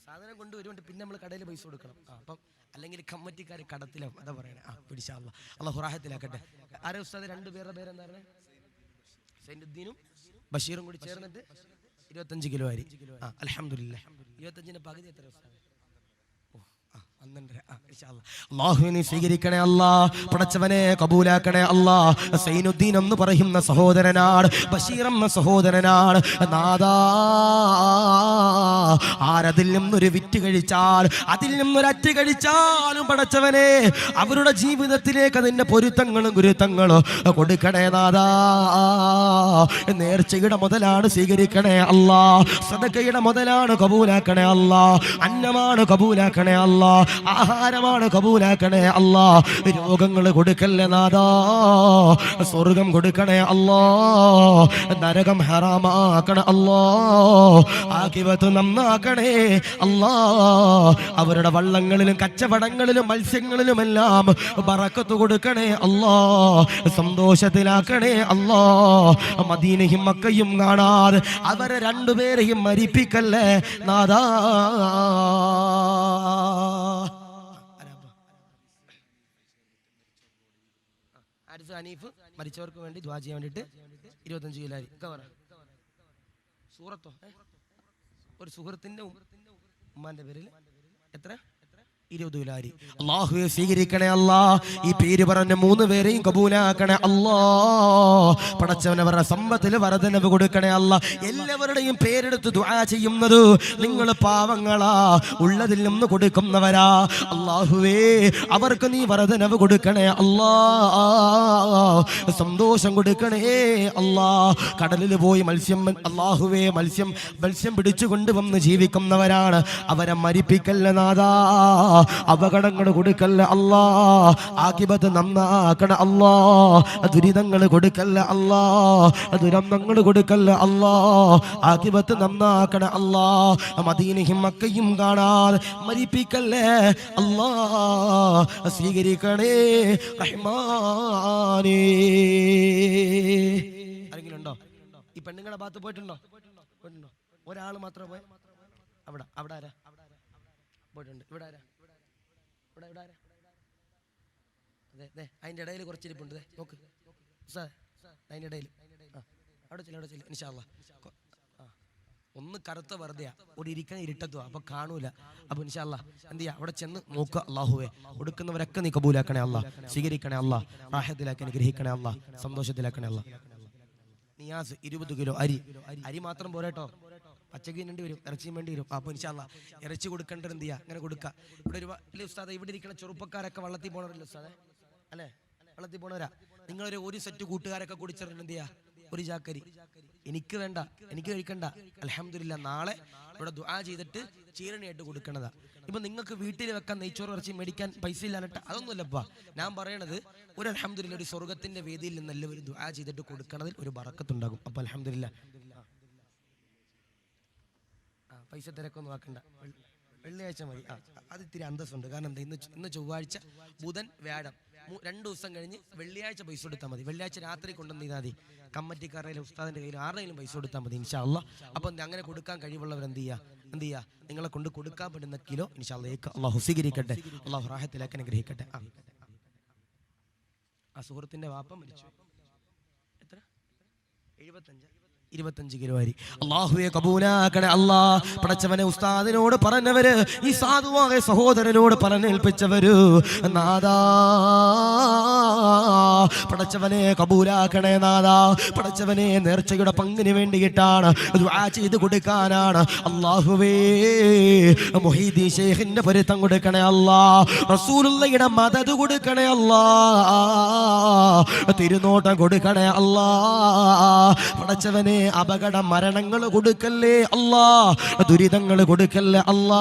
സാധനം കൊണ്ടുവരുമുണ്ട്, പിന്നെ നമ്മൾ കടയിൽ പൈസ കൊടുക്കണം. അപ്പം അല്ലെങ്കിൽ കമ്മറ്റിക്കാർ കടത്തിലാവും. അതാ പറയണേ. പിടിച്ചാ അല്ലാഹു റാഹത്തിലാക്കട്ടെ. ആരെ ഉസ്താദ് 2 പേരുടെ പേരെന്താ പറഞ്ഞേ? സൈനുദ്ദീനും ബഷീറും കൂടി ചേർന്നിട്ട് 25 കിലോ അരി. അൽഹംദുലില്ലാഹ്. 25ന്റെ പകുതി എത്ര? അല്ലാഹുവിനെ സ്വീകരിക്കണേ അല്ലാ, പടച്ചവനെ കബൂലാക്കണേ അല്ലാ. സൈനുദ്ദീൻ എന്ന് പറയുന്ന സഹോദരനാണ്, ബഷീർ എന്ന സഹോദരനാണ്. നാദാ, ആരതിൽ നിന്നൊരു വിറ്റ് കഴിച്ചാൽ, അതിൽ നിന്നൊരു അറ്റ് കഴിച്ചാലും പടച്ചവനെ അവരുടെ ജീവിതത്തിലേക്ക് അതിന്റെ പൊരുത്തങ്ങളും ഗുരുത്തങ്ങളും കൊടുക്കണേ നാദാ. നേർച്ചയുടെ മുതലാണ് സ്വീകരിക്കണേ അല്ലാ, സദഖയുടെ മുതലാണ് കബൂലാക്കണേ അല്ലാ, അന്നമാണ് കബൂലാക്കണേ അല്ലാ, ആഹാരമാണ് കബൂലാക്കണേ അല്ലാ. രോഗങ്ങൾ കൊടുക്കല്ലേ നാദാ, സ്വർഗം കൊടുക്കണേ അല്ലാ, നരകം ഹറാമാക്കണേ അല്ലാ, ആഖിബത്ത് നന്നാക്കണേ അല്ലാ. അവരുടെ വള്ളങ്ങളിലും കച്ചവടങ്ങളിലും മത്സ്യങ്ങളിലുമെല്ലാം ബറക്കത്ത് കൊടുക്കണേ അല്ലാ, സന്തോഷത്തിലാക്കണേ അല്ലാ. മദീനയും മക്കയും കാണാതെ അവരെ രണ്ടുപേരെയും മരിപ്പിക്കല്ലേ നാദാ. ഹനീഫ് മരിച്ചവർക്ക് വേണ്ടി ദുആ ചെയ്യാൻ വേണ്ടിയിട്ട് 25 കിലോ അരി. സൂറത്തോ ഒരു സുഹൃത്തിന്റെ ഉമ്മാന്റെ പേരിൽ എത്ര? 20 കിലോ അരി. അല്ലാഹുവേ സ്വീകരിക്കണേ അല്ലാ. ഈ പേര് പറഞ്ഞ 3 പേരെയും കബൂലാക്കണേ അല്ലാ. പടച്ചവനെ അവരുടെ സമ്പത്തിൽ വർധനവ് കൊടുക്കണേ അല്ലാ. എല്ലാവരുടെയും പേരെടുത്ത് ദുആ ചെയ്യുന്നത് നിങ്ങൾ പാവങ്ങളാ, ഉള്ളതിൽ നിന്ന് കൊടുക്കുന്നവരാ. അല്ലാഹുവേ അവർക്ക് നീ വർധനവ് കൊടുക്കണേ അല്ലാ, സന്തോഷം കൊടുക്കണേ അല്ലാ. കടലിൽ പോയി മത്സ്യം, അല്ലാഹുവേ മത്സ്യം പിടിച്ചു കൊണ്ടുവന്ന് ജീവിക്കുന്നവരാണ്. അവരെ മരിപ്പിക്കല്ല നാദാ, അപകടങ്ങൾ കൊടുക്കല്ല അല്ലാ, ആഖിബത്ത് നന്നാക്കണ അല്ലാ. ദുരിതങ്ങൾ കൊടുക്കല്ല അല്ലാ, ദുരന്തങ്ങൾ കൊടുക്കല്ല അല്ലാ, ആഖിബത്ത് നന്നാക്കണ അല്ലാ. മദീനയും മക്കയും കാണാതെ മരിപ്പിക്കല്ലേ അല്ലാ. സ്വീകരിക്കണേ റഹ്മാനേ. ആരെങ്കിലും ഉണ്ടോ? ഈ പെണ്ണുങ്ങളുടെ ഭാഗത്ത് പോയിട്ടുണ്ടോ? ഒരാൾ മാത്രം പോയി. അവിടെ ആരാ പോയിട്ടുണ്ട്? ഇവിടെ ആരാ? ഇവിടെ ആരാ? അതെ, അതിന്റെ ഇടയിൽ കുറച്ചിരിപ്പുണ്ട്. നോക്ക് സാർ, അതിന്റെ ഇടയിൽ അവിടെ ചെല്ല ഇൻഷാ അല്ലാഹ്. ഒന്ന് കറുത്ത വെറുതെയാ, ഒരു ഇരിക്കുന്ന ഇരുട്ടത്തുവാ, അപ്പൊ കാണൂല. അപ്പൊ ഇൻഷാ അല്ലാഹ് എന്ത് ചെയ്യാ, അവിടെ ചെന്ന് നോക്കുക. അല്ലാഹുവേ കൊടുക്കുന്നവരൊക്കെ നീ കബൂലാക്കണേ അല്ലാ, സ്വീകരിക്കണേ അല്ലാ, റാഹത്തിലാക്കി അനുഗ്രഹിക്കണേ അല്ലാ, സന്തോഷത്തിലാക്കണേ അല്ലാ. നിയാസ് 20 കിലോ അരി മാത്രം പോരാട്ടോ, പച്ചക്ക് വേണ്ടി വരും, ഇറച്ചിയും വേണ്ടി വരും. അപ്പൊ ഇൻഷാ അല്ലാഹ് ഇറച്ചി കൊടുക്കേണ്ടത് എന്ത് ചെയ്യാ, അങ്ങനെ കൊടുക്കുക. ഇവിടെ ഒരു ഉസ്താദ്, ഇവിടെ ഇരിക്കുന്ന ചെറുപ്പക്കാരൊക്കെ വള്ളത്തിൽ പോണവരല്ലോ ഉസ്താദെ, അല്ലെ? വള്ളത്തിൽ പോണവരാ. നിങ്ങളൊരു 1 സെറ്റ് കൂട്ടുകാരൊക്കെ കുടിച്ചിട്ടുണ്ട് എന്ത് ചെയ്യാ, ഒരു ചാക്കരി. എനിക്ക് വേണ്ട, എനിക്ക് കഴിക്കണ്ട. അൽഹംദുലില്ലാ, നാളെ ഇവിടെ ദുആ ചെയ്തിട്ട് ചീരണിയായിട്ട് കൊടുക്കണതാ. ഇപ്പൊ നിങ്ങൾക്ക് വീട്ടിൽ വെക്കാൻ നെയ്ച്ചോറ് ഇറച്ചി മേടിക്കാൻ പൈസ ഇല്ലാന്നിട്ട് അതൊന്നുമല്ലപ്പാ ഞാൻ പറയണത്. ഒരു അൽഹംദുലില്ലാ, ഒരു സ്വർഗത്തിന്റെ വേദിയിൽ നിന്ന് എല്ലാവരും ദുആ ചെയ്തിട്ട് കൊടുക്കണതിൽ ഒരു ബറക്കത്തുണ്ടാകും. അപ്പൊ അൽഹംദുലില്ലാ, പൈസ തിരക്കൊന്നും ആക്കണ്ട, വെള്ളിയാഴ്ച മതി. അത് ഇത്തിരി അന്തസ്സുണ്ട്. കാരണം എന്താ, ഇന്ന് ചൊവ്വാഴ്ച, ബുധൻ, വ്യാഴം, 2 ദിവസം കഴിഞ്ഞ് വെള്ളിയാഴ്ച പൈസ കൊടുത്താൽ മതി. വെള്ളിയാഴ്ച രാത്രി കൊണ്ടുവന്ന് ചെയ്താൽ മതി. കമ്മറ്റിക്കാരുടെ ഉസ്താദിന്റെ കയ്യിൽ ആരുടെയും പൈസ കൊടുത്താൽ മതി ഇൻഷാ അല്ലാഹ്. അപ്പൊ അങ്ങനെ കൊടുക്കാൻ കഴിവുള്ളവർ എന്ത് ചെയ്യാ, നിങ്ങളെ കൊണ്ട് കൊടുക്കാൻ പറ്റുന്ന കിലോ ഇൻഷാ അല്ലാഹ് അല്ലാഹു സ്വീകരിക്കട്ടെ, അല്ലാഹു റാഹത്തിലാക്കി അനുഗ്രഹിക്കട്ടെ. ആ സുഹൃത്തിന്റെ വാപ്പ മരിച്ചു. എത്ര? 25 കിലോ അരി. അല്ലാഹുവേ കബൂലാക്കണേ അല്ലാ. പടച്ചവനെ ഉസ്താദിനോട് പറഞ്ഞവര്, ഈ സാധുവായ സഹോദരനോട് പറഞ്ഞേൽപ്പിച്ചവര് നാദാ, പടച്ചവനെ കബൂലാക്കണേ നാദാ. പടച്ചവനെ നേർച്ചയുടെ പങ്കിന് വേണ്ടിയിട്ടാണ്, ദുആ ചെയ്ത് കൊടുക്കാനാണ്. അല്ലാഹുവേ മുഹീദ്ദീൻ ശൈഖിന്റെ പൊരുത്തം കൊടുക്കണേ അല്ലാ, റസൂലുള്ളാഹിയുടെ മദദ് കൊടുക്കണേ അല്ലാ, തിരുനോട്ടം കൊടുക്കണേ അല്ലാ. പടച്ചവനെ അപകട മരണങ്ങൾ കൊടുക്കല്ലേ അല്ലാ, ദുരിതങ്ങൾ കൊടുക്കല്ലേ അല്ലാ,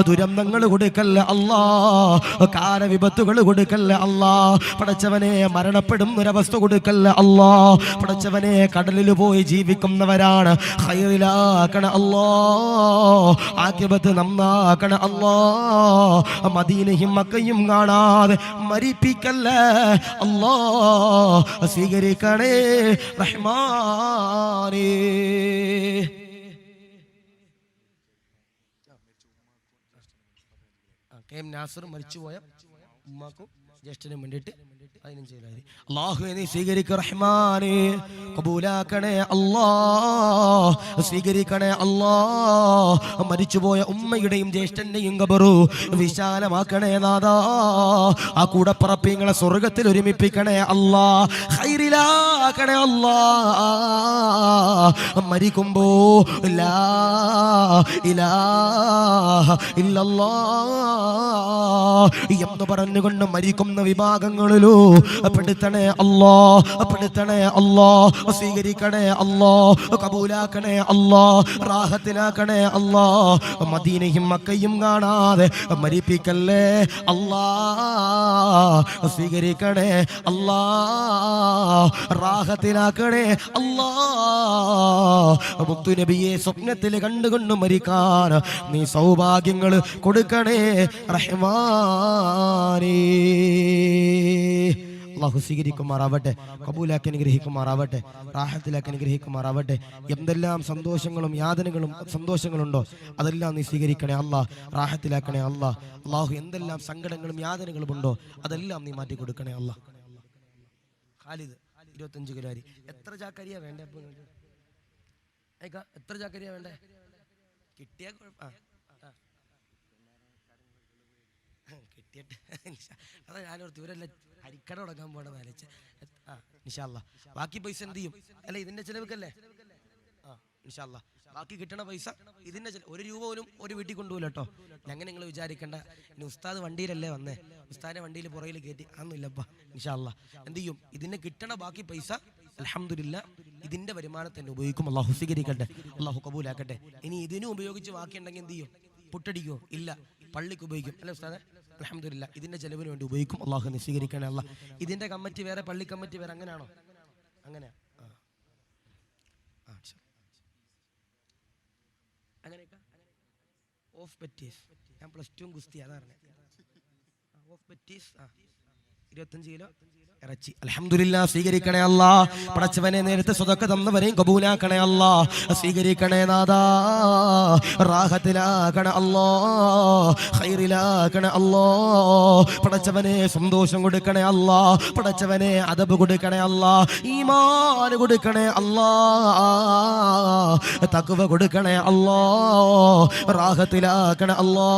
ദുരന്തങ്ങൾ കൊടുക്കല്ലേ അല്ലാ, കാലവിപത്തുകൾ കൊടുക്കല്ലേ അല്ലാ. പടച്ചവനെ മരണപ്പെടുന്ന ഒരവസ്ഥ കൊടുക്കല്ലേ അല്ലാ. പടച്ചവനെ കടലിൽ പോയി ജീവിക്കുന്നവരാണ്, ഖൈറിലാക്കണ അല്ലാ, ആഖിബത്ത് നന്നാക്കണ അല്ലാ. മദീനയും മക്കയും കാണാതെ മരിപ്പിക്കല്ലേ അല്ലാ, സ്വീകരിക്കണേ റഹ്മാൻ. കെ എം നാസർ മരിച്ചുപോയ ഉമ്മാക്കും ജ്യേഷ്ഠനും വേണ്ടിയിട്ട് 15 കിലോ അരി. അല്ലാഹുവേ നീ സ്വീകരിക്ക റഹ്മാനേ, കബൂലാക്കണേ അല്ലാ, സ്വീകരിക്കണേ അല്ലാ. മരിച്ചുപോയ ഉമ്മയുടെയും ജ്യേഷ്ഠന്റെയും ഖബറു വിശാലമാക്കണേ നാഥാ. ആ കൂടപ്പറപ്പിങ്ങളെ സ്വർഗത്തിൽ ഒരുമിപ്പിക്കണേ അല്ലാ, ഖൈറിലാക്കണേ അല്ലാ. മരിക്കുമ്പോ ലാ ഇലാഹ ഇല്ലല്ലാഹ് എന്ന് പറഞ്ഞുകൊണ്ട് മരിക്കുന്ന വിഭാഗങ്ങളിലോ പെടുത്തണേ അല്ലാ, പെടുത്തണേ അല്ലാ. സ്വീകരിക്കണേ അല്ലാ, കബൂലാക്കണേ അല്ലാ, റാഹത്തിലാക്കണേ അല്ലാ. മദീനയും മക്കയും കാണാതെ മരിപ്പിക്കല്ലേ അല്ലാ. സ്വീകരിക്കണേ അല്ലാ, റാഹത്തിലാക്കണേ അല്ലാ. മുത്തുനബിയെ സ്വപ്നത്തിൽ കണ്ടുകൊണ്ട് മരിക്കാൻ നീ സൗഭാഗ്യങ്ങൾ കൊടുക്കണേ റഹ്മാനേ. അല്ലാഹു സ്വീകരിക്കുമാറാവട്ടെ, കബൂലാക്കി അനുഗ്രഹിക്കുമാറാവട്ടെ, റാഹത്തിലാക്കി അനുഗ്രഹിക്കുമാറാവട്ടെ. എന്തെല്ലാം സന്തോഷങ്ങളും യാതനകളും സന്തോഷങ്ങളുണ്ടോ അതെല്ലാം നീ സ്വീകരിക്കണേ അല്ലാ, റാഹത്തിലാക്കണേ അല്ലാ. അല്ലാഹു എന്തെല്ലാം സങ്കടങ്ങളും യാതനകളും ഉണ്ടോ അതെല്ലാം നീ മാറ്റി കൊടുക്കണേ അല്ലാ. ഖാലിദ് 25 കിലോ അരി. എത്ര ചാക്കരിയാ വേണ്ടേ? എത്ര ചാക്കരിയാ വേണ്ടേ? കിട്ടിയ കിട്ടിയിട്ട് അതാ ഞാനോർത്ത് ഇവരെല്ലാം അരിക്കട തുടങ്ങാൻ പോകണമെന്ന് അലച്ച്. ഇൻഷാ അല്ലാ ബാക്കി പൈസ എന്ത് ചെയ്യും? അല്ല ഇതിന്റെ ചെലവുക്കല്ലേ? ഇൻഷാ അല്ലാ ബാക്കി കിട്ടണ പൈസ ഇതിന്റെ ഒരു രൂപ പോലും ഒരു വീട്ടിൽ കൊണ്ടുപോകില്ല കേട്ടോ. അങ്ങനെ നിങ്ങൾ വിചാരിക്കേണ്ട. ഇനി ഉസ്താദ് വണ്ടിയിലല്ലേ വന്നേ, ഉസ്താദിനെ വണ്ടിയിൽ പുറകിൽ കയറ്റി അതൊന്നുമില്ലപ്പാ. ഇൻഷാ അല്ലാ എന്ത് ചെയ്യും? ഇതിന് കിട്ടണ ബാക്കി പൈസ അൽഹംദുലില്ലാ ഇതിന്റെ വരുമാനത്തിന് ഉപയോഗിക്കും. അല്ലാഹു സ്വീകരിക്കട്ടെ, അല്ലാഹു കബൂലാക്കട്ടെ. ഇനി ഇതിനും ഉപയോഗിച്ച് ബാക്കിയുണ്ടെങ്കിൽ എന്ത് ചെയ്യും? പുട്ടടിക്കോ? ഇല്ല, പള്ളിക്ക് ഉപയോഗിക്കും അല്ലേ ഉസ്താദെ? അൽഹംദുലില്ലാ ഇതിന്റെ ചെലവിന് വേണ്ടി ഉപയോഗിക്കും. അല്ലാഹു നീ സ്വീകരിക്കണേ അല്ലാ. ഇതിന്റെ കമ്മിറ്റി വേറെ, പള്ളി കമ്മിറ്റി വേറെ, അങ്ങനെയാണോ? അങ്ങനെ അങ്ങനെയൊക്കെ ഓഫ് പെറ്റീസ്. ഞാൻ +2 ഗുസ്തി അതാ പറഞ്ഞത്. ഓഫ് പെറ്റീസ് 25 കിലോ ഇറച്ചി. അൽഹംദുലില്ലാ സ്വീകരിക്കണേ അല്ലാ. പടച്ചവനെ നേരത്തെ സ്വതക്ക തന്നവരെയും കബൂലാക്കണേ അല്ലാ, സ്വീകരിക്കണേ നാദാ. റാഹത്തിലാക്കണേ അല്ലാ, ഖൈറിലാക്കണേ അല്ലാ. പടച്ചവനെ സന്തോഷം കൊടുക്കണേ അല്ലാ, പടച്ചവനെ അദബ് കൊടുക്കണേ അല്ലാ, ഈമാൻ കൊടുക്കണേ അല്ലാ, തഖ്വ കൊടുക്കണേ അല്ലാ, റാഹത്തിലാക്കണേ അല്ലാ.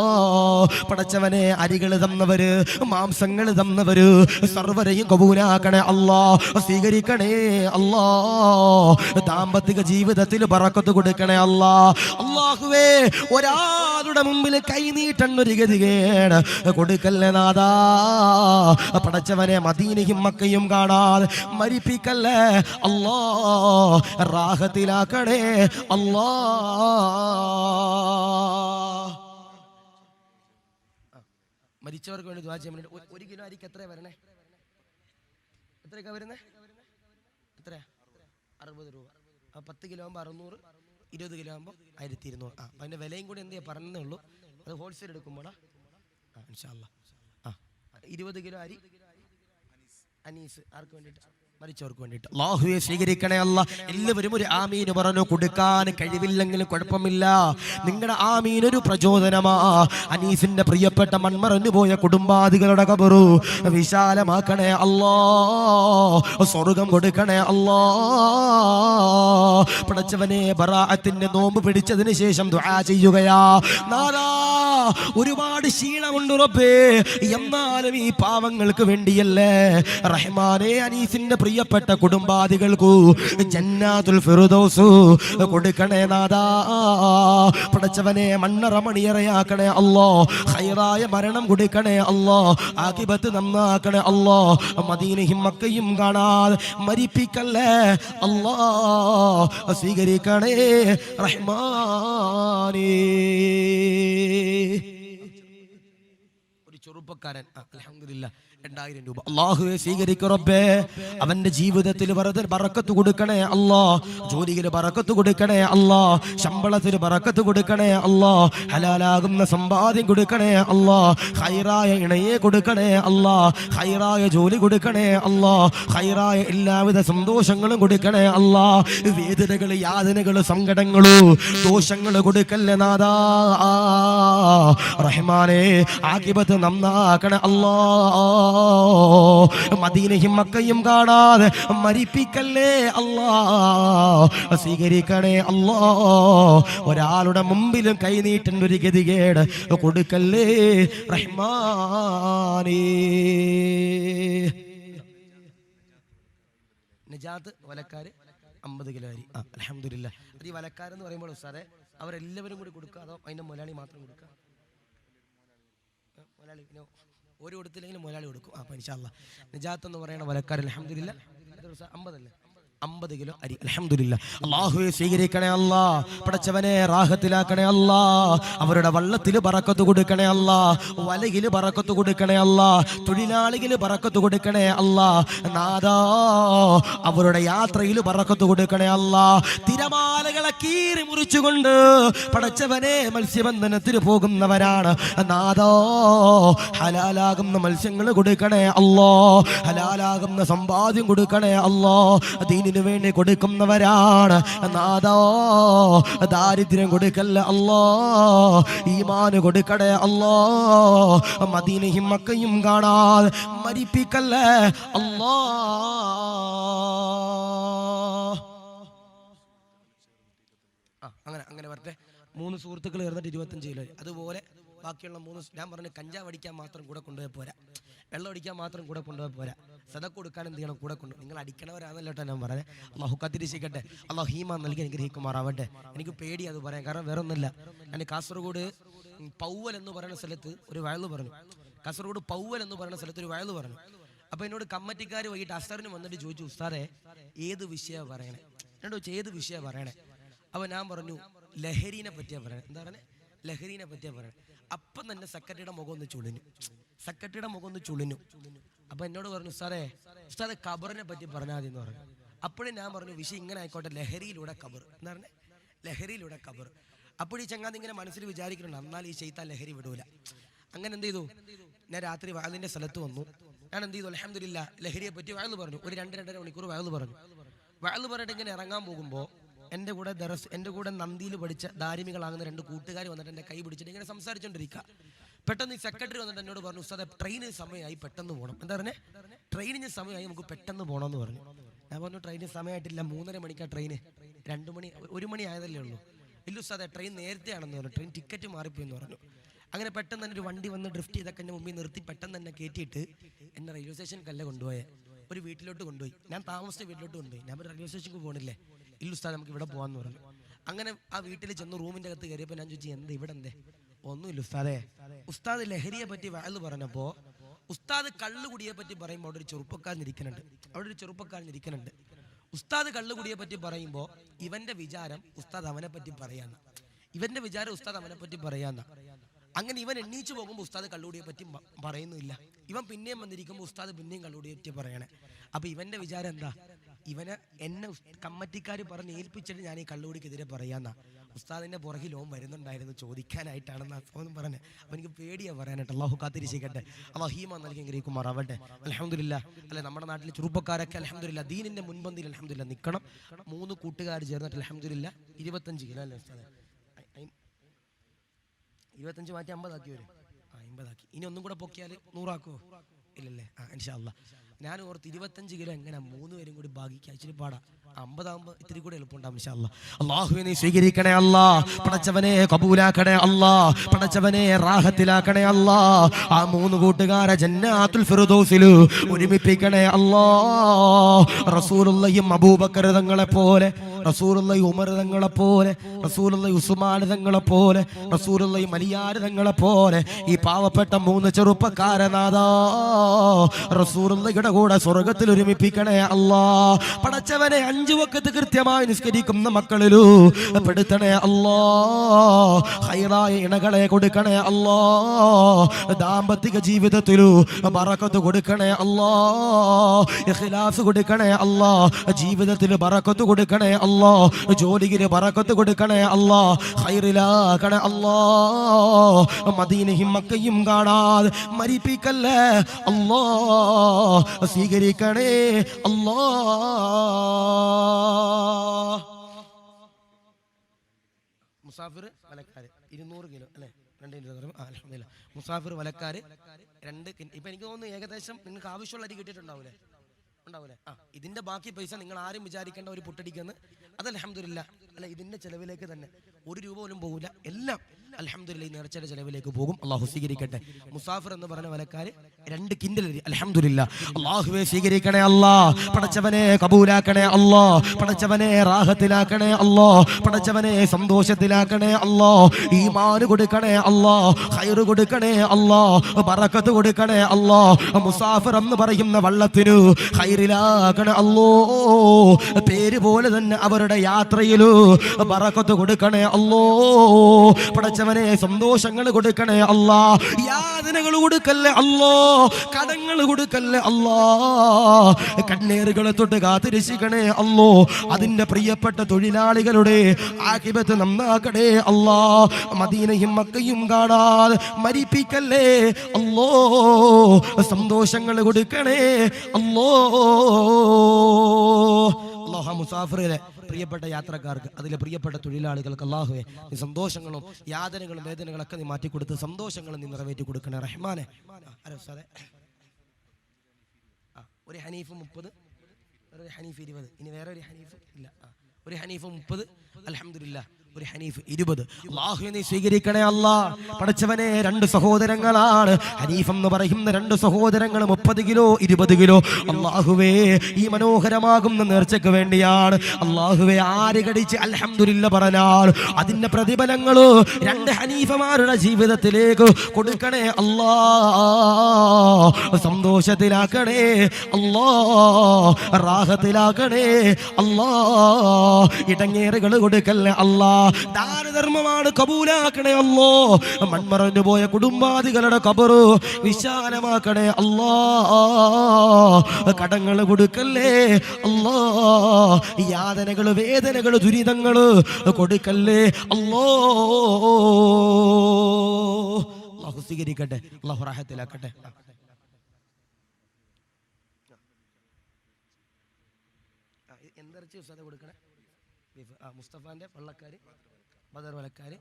പടച്ചവനെ അരികൾ തന്നവര്, മാംസങ്ങൾ തന്നവര് സർവരെയും കബൂലാക്കണേ അല്ലാ, സ്വീകരിക്കണേ അല്ലാ. ദാമ്പത്തിക ജീവിതത്തിൽ ബറക്കത്ത് കൊടുക്കണേ അല്ലാ. അല്ലാഹുവേ ഒരാളുടെ മുമ്പിൽ കൈനീട്ടൊരു ഗതികേട് കൊടുക്കല്ലേ നാദാ. പടച്ചവനെ മദീനയും മക്കയും കാണാതെ മരിപ്പിക്കല്ലേ അല്ലാ, റാഹത്തിലാക്കണേ അല്ലാ. മരിച്ചവർക്ക് വേണ്ടി ദുആ ചെയ്യാൻ വേണ്ടി 1 കിലോ അരിക്ക് എത്രയാ വരണേ? എത്രയൊക്കെ വരുന്നേ? എത്രയാ? 60 രൂപ. 10 കിലോ ആകുമ്പോൾ 600, 20 കിലോ ആകുമ്പോൾ 1200. അതിന്റെ വിലയും കൂടി എന്ത് ചെയ്യാ പറഞ്ഞേ ഉള്ളൂ. അത് ഹോൾസെയിൽ എടുക്കുമ്പോഴാ ഇൻഷാ അല്ലാ. 20 കിലോ അരി അനീസ് ആർക്ക് വേണ്ടിയിട്ട്? മരിച്ചവർക്ക് വേണ്ടിയിട്ട്. അല്ലാഹുവേ സ്വീകരിക്കണേ അല്ലാ. എല്ലാവരും ഒരു ആമീൻ പറഞ്ഞു. കൊടുക്കാൻ കഴിവില്ലെങ്കിലും കുഴപ്പമില്ല, നിങ്ങളുടെ ആമീൻ ഒരു പ്രചോദനമാ. അനീസിന്റെ പ്രിയപ്പെട്ട മൺമറഞ്ഞു പോയ കുടുംബാദികളുടെ ഖബറു വിശാലമാക്കണേ അല്ലാ, സ്വർഗം കൊടുക്കണേ അല്ലാ. പടച്ചവനെ ബറാഅത്തിന്റെ നോമ്പ് പിടിച്ചതിന് ശേഷം ദുആ ചെയ്യുകയാ. നാദാ ഒരുപാട് ക്ഷീണമുണ്ട് റബ്ബേ, എന്നാലും ഈ പാവങ്ങൾക്ക് വേണ്ടിയല്ലേ റഹ്മാനേ. അനീസിന്റെ പ്രിയപ്പെട്ട കുടുംബാദികൾക്കു ജന്നാത്തുൽ ഫിർദൗസ് കൊടുക്കണേ നാദാ. പടച്ചവനെ മണ്ണറമണിയറയാക്കണേ അല്ലാ, ഖൈറായ മരണം കൊടുക്കണേ അല്ലാ, ആഖിബത്ത് നന്നാക്കണേ അല്ലാ. മദീനയും മക്കയും കാണാതെ മരിപ്പിക്കല്ലേ അല്ലാ, സ്വീകരിക്കണേ റഹ്മാനേ. ഒരു ചെറുപ്പക്കാരൻ അൽഹംദുലില്ലാ 2000 രൂപ. അല്ലാഹുവേ സ്വീകരിക്കൂ റബ്ബേ. അവന്റെ ജീവിതത്തിൽ ബറക്കത്ത് കൊടുക്കണേ അല്ലാ, ജോലിയിൽ ബറക്കത്ത് കൊടുക്കണേ അല്ലാ, ശമ്പളത്തിൽ ബറക്കത്ത് കൊടുക്കണേ അല്ലാ, ഹലാലാകുന്ന സമ്പാദ്യം കൊടുക്കണേ അല്ലാ, ഖൈറായ ഇണയെ കൊടുക്കണേ അല്ലാ, ഖൈറായ ജോലി കൊടുക്കണേ അല്ലാ, ഖൈറായ എല്ലാവിധ സന്തോഷങ്ങളും കൊടുക്കണേ അല്ലാ. വേദനകൾ, യാതനകൾ, സങ്കടങ്ങൾ, ദോഷങ്ങൾ കൊടുക്കല്ലേ നാദാ. റഹ്മാനേ ആഖിബത്ത് നന്നാക്കണേ അല്ലാ. മദീനയും മക്കയും കാണാതെ മരിപ്പിക്കല്ലേ അല്ലാ, സ്വീകരിക്കണേ അല്ലാ. ഒരാളുടെ മുമ്പിലും കൈനീട്ടേണ്ട ഒരു ഗതികേട് കൊടുക്കല്ലേ റഹ്മാനേ. നജാത്ത് വലക്കാര് 50 കിലോ അരി. അൽഹംദുലില്ലാ. അത് ഈ വലക്കാരെന്ന് പറയുമ്പോൾ ഉസ്താദെ അവരെല്ലാവരും കൂടി കൊടുക്കുക അതോ അതിന്റെ മുതലാളി മാത്രം കൊടുക്കുക? മുതലാളി പിന്നെ ഒരു കൊടുത്തില്ലെങ്കിലും മുതലാളി കൊടുക്കും. അപ്പൊ ഇൻഷാ അല്ലാഹ് നജാത്ത് എന്ന് പറയുന്ന വലക്കാർ അൽഹംദുലില്ലാ 50 അല്ലേ, 50 കിലോ അരി. അൽഹംദുലില്ലാ. അല്ലാഹുവേ സ്വീകരിക്കണേ അല്ലാ. പടച്ചവനെ റാഹത്തിലാക്കണേ അല്ലാ. അവരുടെ വള്ളത്തിൽ ബറക്കത്ത് കൊടുക്കണേ അല്ലാ. വലയിൽ ബറക്കത്ത് കൊടുക്കണേ അല്ലാ. തൊഴിലാളികൾ ബറക്കത്ത് കൊടുക്കണേ അല്ലാ. നാദാ അവരുടെ യാത്രയിൽ ബറക്കത്ത് കൊടുക്കണേ അല്ലാ. തിരമാലകളെ കീറി മുറിച്ചുകൊണ്ട് പടച്ചവനെ മത്സ്യബന്ധനത്തിന് പോകുന്നവരാണ്. നാദാ ഹലാലാകുന്ന മത്സ്യങ്ങൾ കൊടുക്കണേ അല്ലാ. ഹലാലാകുന്ന സമ്പാദ്യം കൊടുക്കണേ അല്ലാ. ദീനിനു വേണ്ടി കൊടുക്കുന്നവരാണ്. നാദാ ദാരിദ്ര്യം കൊടുക്കല്ല അല്ലാ. ഈമാന് കൊടുക്കണേ അല്ലാ. മദീനയും മക്കയും കാണാതെ മരിപ്പിക്കല്ലേ അല്ലാ. അങ്ങനെ വരട്ടെ. 3 സുഹൃത്തുക്കൾ ചേർന്നിട്ട് 25 കിലോ. അതുപോലെ ബാക്കിയുള്ള 3 ഞാൻ പറഞ്ഞു കഞ്ചാവ് അടിക്കാൻ മാത്രം കൂടെ കൊണ്ടുപോയി പോരാ, വെള്ളം അടിക്കാൻ മാത്രം കൂടെ കൊണ്ടുപോയി പോരാ, സദഖ കൊടുക്കാൻ എന്ത് ചെയ്യണം കൂടെ കൊണ്ടു. നിങ്ങൾ അടിക്കണവരാണല്ലോ കേട്ടോ ഞാൻ പറഞ്ഞത്. അള്ളാഹു കാത്തിരിക്കട്ടെ. അള്ളാഹു ഹീമാൻ നൽകി അനുഗ്രഹിക്കുമാറാവട്ടെ. എനിക്ക് പേടി അത് പറയാം, കാരണം വേറെ ഒന്നുമില്ല. ഞാൻ കാസർഗോഡ് പൗവൽ എന്ന് പറയുന്ന സ്ഥലത്ത് ഒരു വയല് പറഞ്ഞു. കാസർഗോഡ് പൗവൽ എന്ന് പറയുന്ന സ്ഥലത്ത് ഒരു വയല് പറഞ്ഞു. അപ്പൊ എന്നോട് കമ്മിറ്റിക്കാർ വൈകിട്ട് അസറിന് വന്നിട്ട് ചോദിച്ചു, ഉസ്താദെ ഏത് വിഷയമാണ് പറയണേ? എന്നോട് ചോദിച്ചു ഏത് വിഷയമാണ് പറയണേ? അപ്പൊ ഞാൻ പറഞ്ഞു ലഹരീനെ പറ്റിയാ പറയണേ. എന്താ പറയണേ? ലഹരീനെ പറ്റിയാ പറയണേ. അപ്പം തന്നെ സെക്രട്ടറിയുടെ മുഖം ഒന്ന് ചുളിഞ്ഞു. അപ്പൊ എന്നോട് പറഞ്ഞു, ഉസ്താദെ ഖബറിനെ പറ്റി പറഞ്ഞാൽ മതി എന്ന് പറഞ്ഞു. അപ്പോഴും ഞാൻ പറഞ്ഞു വിഷയം ഇങ്ങനെ ആയിക്കോട്ടെ, ലഹരിയിലൂടെ ഖബർ. എന്താ പറഞ്ഞേ? ലഹരിയിലൂടെ ഖബർ. അപ്പോഴും ഈ ചങ്ങാതി ഇങ്ങനെ മനസ്സിൽ വിചാരിക്കുന്നുണ്ട്, എന്നാൽ ഈ ശൈത്താൻ ലഹരി വിടൂല. അങ്ങനെ എന്ത് ചെയ്തു, ഞാൻ രാത്രി വയലിന്റെ സ്ഥലത്ത് വന്നു. ഞാൻ എന്ത് ചെയ്തു, അൽഹംദുലില്ലാ ലഹരിയെ പറ്റി വയല് പറഞ്ഞു. ഒരു 2-2.5 മണിക്കൂർ വയല് പറഞ്ഞു. വയല് പറഞ്ഞിട്ട് ഇങ്ങനെ ഇറങ്ങാൻ പോകുമ്പോൾ എൻ്റെ കൂടെ നന്ദിയിൽ പഠിച്ച ധാരിമികളാകുന്ന 2 കൂട്ടുകാർ വന്നിട്ട് എൻ്റെ കൈ പിടിച്ചിട്ട് ഇങ്ങനെ സംസാരിച്ചുകൊണ്ടിരിക്കുക. പെട്ടെന്ന് ഈ സെക്രട്ടറി വന്നിട്ട് എന്നോട് പറഞ്ഞു, ഉസ്താദെ ട്രെയിനിന് സമയമായി, പെട്ടെന്ന് പോകണം. എന്താ പറഞ്ഞേ? ട്രെയിനിന് സമയമായി, നമുക്ക് പെട്ടെന്ന് പോകണമെന്ന് പറഞ്ഞു. ഞാൻ പറഞ്ഞു ട്രെയിനിന് സമയമായിട്ടില്ല, 3:30 മണിക്കാണ് ട്രെയിന്, 2 മണി 1 മണി ആയതല്ലേ ഉള്ളൂ. ഇല്ല ഉസ്താദെ ട്രെയിൻ നേരത്തെയാണെന്ന് പറഞ്ഞു, ട്രെയിൻ ടിക്കറ്റ് മാറിപ്പോയെന്ന് പറഞ്ഞു. അങ്ങനെ പെട്ടെന്ന് തന്നെ ഒരു വണ്ടി വന്ന് ഡ്രിഫ്റ്റ് ചെയ്തൊക്കെ എൻ്റെ മുമ്പിൽ നിർത്തി പെട്ടെന്ന് തന്നെ കയറ്റിയിട്ട് എന്നെ റെയിൽവേ സ്റ്റേഷനിൽ കൊണ്ടുപോയെ. ഒരു വീട്ടിലോട്ട് കൊണ്ടുപോയി. ഞാൻ താമസിച്ച വീട്ടിലോട്ട് കൊണ്ടുപോയി. ഞാൻ റെയിൽവേ സ്റ്റേഷനിൽ പോകണില്ലേ? ഇല്ല ഉസ്താദ് നമുക്ക് ഇവിടെ പോകാമെന്ന് പറഞ്ഞു. അങ്ങനെ ആ വീട്ടിൽ ചെന്ന് റൂമിൻ്റെ അകത്ത് കയറിയപ്പോൾ ഞാൻ ചോദിച്ചു, എന്താ ഇവിടെ എന്തേ? ഒന്നുമില്ല ഉസ്താദേ. ഉസ്താദ് ലഹരിയെ പറ്റി വയല് പറഞ്ഞപ്പോ ഉസ്താദ് കള്ളുകുടിയെ പറ്റി പറയുമ്പോൾ അവിടെ ഒരു ചെറുപ്പക്കാരൻ ഇരിക്കുന്നുണ്ട്. ഉസ്താദ് കള്ളുകുടിയെ പറ്റി പറയുമ്പോൾ ഇവന്റെ വിചാരം ഉസ്താദ് അവനെ പറ്റി പറയാന്ന. അങ്ങനെ ഇവൻ എണ്ണീച്ചു പോകുമ്പോൾ ഉസ്താദ് കള്ളുകുടിയെ പറ്റി പറയുന്നില്ല. ഇവൻ പിന്നെയും വന്നിരിക്കുമ്പോൾ ഉസ്താദ് പിന്നെയും കള്ളുകുടിയെ പറ്റി പറയണേ. അപ്പൊ ഇവന്റെ വിചാരം എന്താ, എന്നെ കമ്മിറ്റിക്കാർ പറഞ്ഞ് ഏൽപ്പിച്ചിട്ട് ഞാൻ ഈ കള്ളുകുടിക്കെതിരെ പറയാന്നാ. ഉസ്താദിന്റെ പുറകിൽ ഓൻ വരുന്നുണ്ടായിരുന്നു ചോദിക്കാനായിട്ടാണെന്ന് അവൻ പറഞ്ഞത്. അപ്പൊ എനിക്ക് പേടിയാ പറയാനായിട്ട്. അള്ളാഹു കാത്തിരിക്കട്ടെ. അള്ളാഹു ഹീമാൻ നൽകി അനുഗ്രഹിക്കുമാറാവട്ടെ. അൽഹംദുലില്ലാ. അല്ലെ നമ്മുടെ നാട്ടിലെ ചെറുപ്പക്കാരൊക്കെ അൽഹംദുലില്ലാ ദീനിന്റെ മുൻപന്തിയിൽ അൽഹംദുലില്ലാ നിൽക്കണം. 3 കൂട്ടുകാർ ചേർന്നിട്ട് അൽഹംദുലില്ലാ 25 കിലോ അല്ലേ ഉസ്താദേ? 25 മാറ്റി 50 ആക്കി വരും. 50 ആക്കി. ഇനി ഒന്നും കൂടെ പൊക്കിയാൽ 100 ആക്കുമോ? ഇല്ലല്ലേ? ഇൻഷാ അല്ലാഹ്. ഞാൻ ഓർത്ത് 25 കിലോ എങ്ങനെ 3 പേരും കൂടി ഭാഗിക്കാൻ ഇച്ചിരി പാടാ. 50 ആകുമ്പോൾ ഇത്തിരി കൂടെ എളുപ്പമുണ്ടാവും ഇൻഷാ അല്ലാഹ്. അല്ലാഹുവേ നീ സ്വീകരിക്കണേ അല്ലാ. പടച്ചവനെ കബൂലാക്കണേ അല്ലാ. പടച്ചവനെ റാഹത്തിലാക്കണേ അല്ലാ. ആ 3 കൂട്ടുകാരെ ജന്നാത്തുൽ ഫിർദൗസിൽ ഒരുമിപ്പിക്കണേ അല്ലാ. റസൂലുള്ളാഹി അബൂബക്കർ തങ്ങളെ പോലെ, റസൂലുള്ളാഹി ഉമർ തങ്ങളെ പോലെ, റസൂലുള്ളാഹി ഉസ്മാൻ തങ്ങളെ പോലെ, റസൂലുള്ളാഹി മലിയാർ തങ്ങളെ പോലെ ഈ പാവപ്പെട്ട 3 ചെറുപ്പക്കാരെ നാദാ റസൂലുള്ളാഹിയുടെ കൂടെ സ്വർഗ്ഗത്തിൽ ഒരുമിപ്പിക്കണേ അല്ലാ. പടച്ചവനെ 5 വഖത്ത് കൃത്യമായി നിസ്കരിക്കുന്ന മക്കളിലൂ പെടുത്തണേ അല്ലാ. ഖൈറായ ഇണകളെ കൊടുക്കണേ അല്ലാ. ദാമ്പത്തിക ജീവിതത്തിലൂ ബറക്കത്ത് കൊടുക്കണേ അല്ലാ. ഇഖ്ലാസ് കൊടുക്കണേ അല്ലാ. ജീവിതത്തിൽ ബറക്കത്ത് കൊടുക്കണേ അല്ലാ. ജോലിയിൽ ബറക്കത്ത് കൊടുക്കണേ അല്ലാ. ഖൈറിലാക്കണേ അല്ലാ. മദീനയും മക്കയും കാണാതെ മരിപ്പിക്കല്ലേ അല്ലാ. സ്വീകരിക്കണേ അല്ലാ. മുസാഫിർ മലക്കാര് 200 കിലോ അല്ലേ? അൽഹംദുലില്ലാ. മുസാഫിർ വലക്കാര് 2 ഇപ്പൊ എനിക്ക് തോന്നുന്നു ഏകദേശം നിങ്ങൾക്ക് ആവശ്യമുള്ള അരി കിട്ടിയിട്ടുണ്ടാവൂലേ? ഉണ്ടാവൂലേ? ഇതിന്റെ ബാക്കി പൈസ നിങ്ങൾ ആരും വിചാരിക്കേണ്ട ഒരു പുട്ടടിക്കെന്ന്. അത് അൽഹംദുലില്ലാ. അല്ല, ഇതിന്റെ ചെലവിലേക്ക് തന്നെ 1 രൂപ പോലും പോകില്ല. എല്ലാം അൽഹംദുലില്ലാ ഈ നേർച്ചയുടെ ചെലവിലേക്ക് പോകും. അള്ളാഹു സ്വീകരിക്കട്ടെ. മുസാഫിർ എന്ന് പറഞ്ഞ വലക്കാര് 2 കിൻഡൽ അരി. അൽഹംദുലില്ലാ. അള്ളാഹുവേ സ്വീകരിക്കണേ അല്ലാ. പടച്ചവനെ കബൂലാക്കണേ അല്ലാ. പടച്ചവനെ റാഹത്തിലാക്കണേ അല്ലാ. പടച്ചവനെ സന്തോഷത്തിലാക്കണേ അല്ലാ. ഈമാൻ കൊടുക്കണേ അല്ലാ. ഖൈർ കൊടുക്കണേ അല്ലാ. ബറക്കത്ത് കൊടുക്കണേ അല്ലാ. മുസാഫിർ എന്ന് പറയുന്ന വള്ളത്തിനു ഖൈറിലാക്കണേ അല്ലോ. പേര് പോലെ തന്നെ അവരുടെ യാത്രയിലു ബറക്കത്ത് കൊടുക്കണേ അല്ലോ. പടച്ചവനെ സന്തോഷങ്ങൾ കൊടുക്കണേ അല്ലാ. യാതനകൾ കൊടുക്കല്ലേ അല്ലോ. കടങ്ങൾ കൊടുക്കല്ലേ അല്ലാ. കണ്ണീറുകളെ തൊട്ട് കാത്തിരക്ഷിക്കണേ അല്ലോ. അതിന്റെ പ്രിയപ്പെട്ട തൊഴിലാളികളുടെ ആഖിബത്ത് നന്നാക്കണേ അല്ലാ. മദീനയും മക്കയും കാണാതെ മരിപ്പിക്കല്ലേ അല്ലോ. സന്തോഷങ്ങൾ കൊടുക്കണേ അല്ലോ. അല്ലാഹു മുസാഫിറിലെ പ്രിയപ്പെട്ട യാത്രക്കാർക്ക്, അതിലെ പ്രിയപ്പെട്ട തൊഴിലാളികൾക്ക് അല്ലാഹുവേ നീ സന്തോഷങ്ങളും യാതനകളും വേദനകളൊക്കെ നീ മാറ്റിക്കൊടുത്ത് സന്തോഷങ്ങളും നീ നിറവേറ്റി കൊടുക്കണേ റഹ്മാനെ. ഒരു ഹനീഫ് 30, ഒരു ഹനീഫ് 20. ഇനി വേറെ ഒരു ഹനീഫ് ഇല്ല. ഒരു ഹനീഫ് 30, അൽഹംദുലില്ലാ. ഒരു ഹനീഫ് 20. അല്ലാഹുവേ നീ സ്വീകരിക്കണേ അല്ലാ. പടച്ചവനെ 2 സഹോദരങ്ങളാണ്. ഹനീഫ് എന്ന് പറയുന്ന 2 സഹോദരങ്ങൾ 30 കിലോ 20 കിലോ. അല്ലാഹുവേ ഈ മനോഹരമാകുന്ന നേർച്ചയ്ക്ക് വേണ്ടിയാണ്. അല്ലാഹുവേ ആര് കടിച്ച് അൽഹംദുലില്ലാ പറഞ്ഞാൽ അതിന്റെ പ്രതിഫലങ്ങൾ 2 ഹനീഫമാരുടെ ജീവിതത്തിലേക്ക് കൊടുക്കണേ അല്ലാ. സന്തോഷത്തിലാക്കണേ അല്ലാ. റാഹത്തിലാക്കണേ അല്ലാ. ഇടങ്ങേറുകൾ കൊടുക്കല്ലേ അല്ലാ. ദാനധർമ്മമാണ് കബൂലാക്കണേ അല്ലോ. മൺമറഞ്ഞു പോയ കുടുംബാദികളുടെ ഖബറ് വിശാലമാക്കണേ അല്ലാ. കടങ്ങൾ കൊടുക്കല്ലേ അല്ലാ. യാതനകൾ വേദനകൾ ദുരിതങ്ങൾ കൊടുക്കല്ലേ അല്ലോ. അല്ലാഹു സ്വീകരിക്കട്ടെ. അല്ലാഹു റാഹത്തിലാക്കട്ടെ. എന്തിറച്ചി കൊടുക്കണേ? മുസ്തഫാന്റെ വള്ളക്കാര്, ബദർ വലക്കാര്.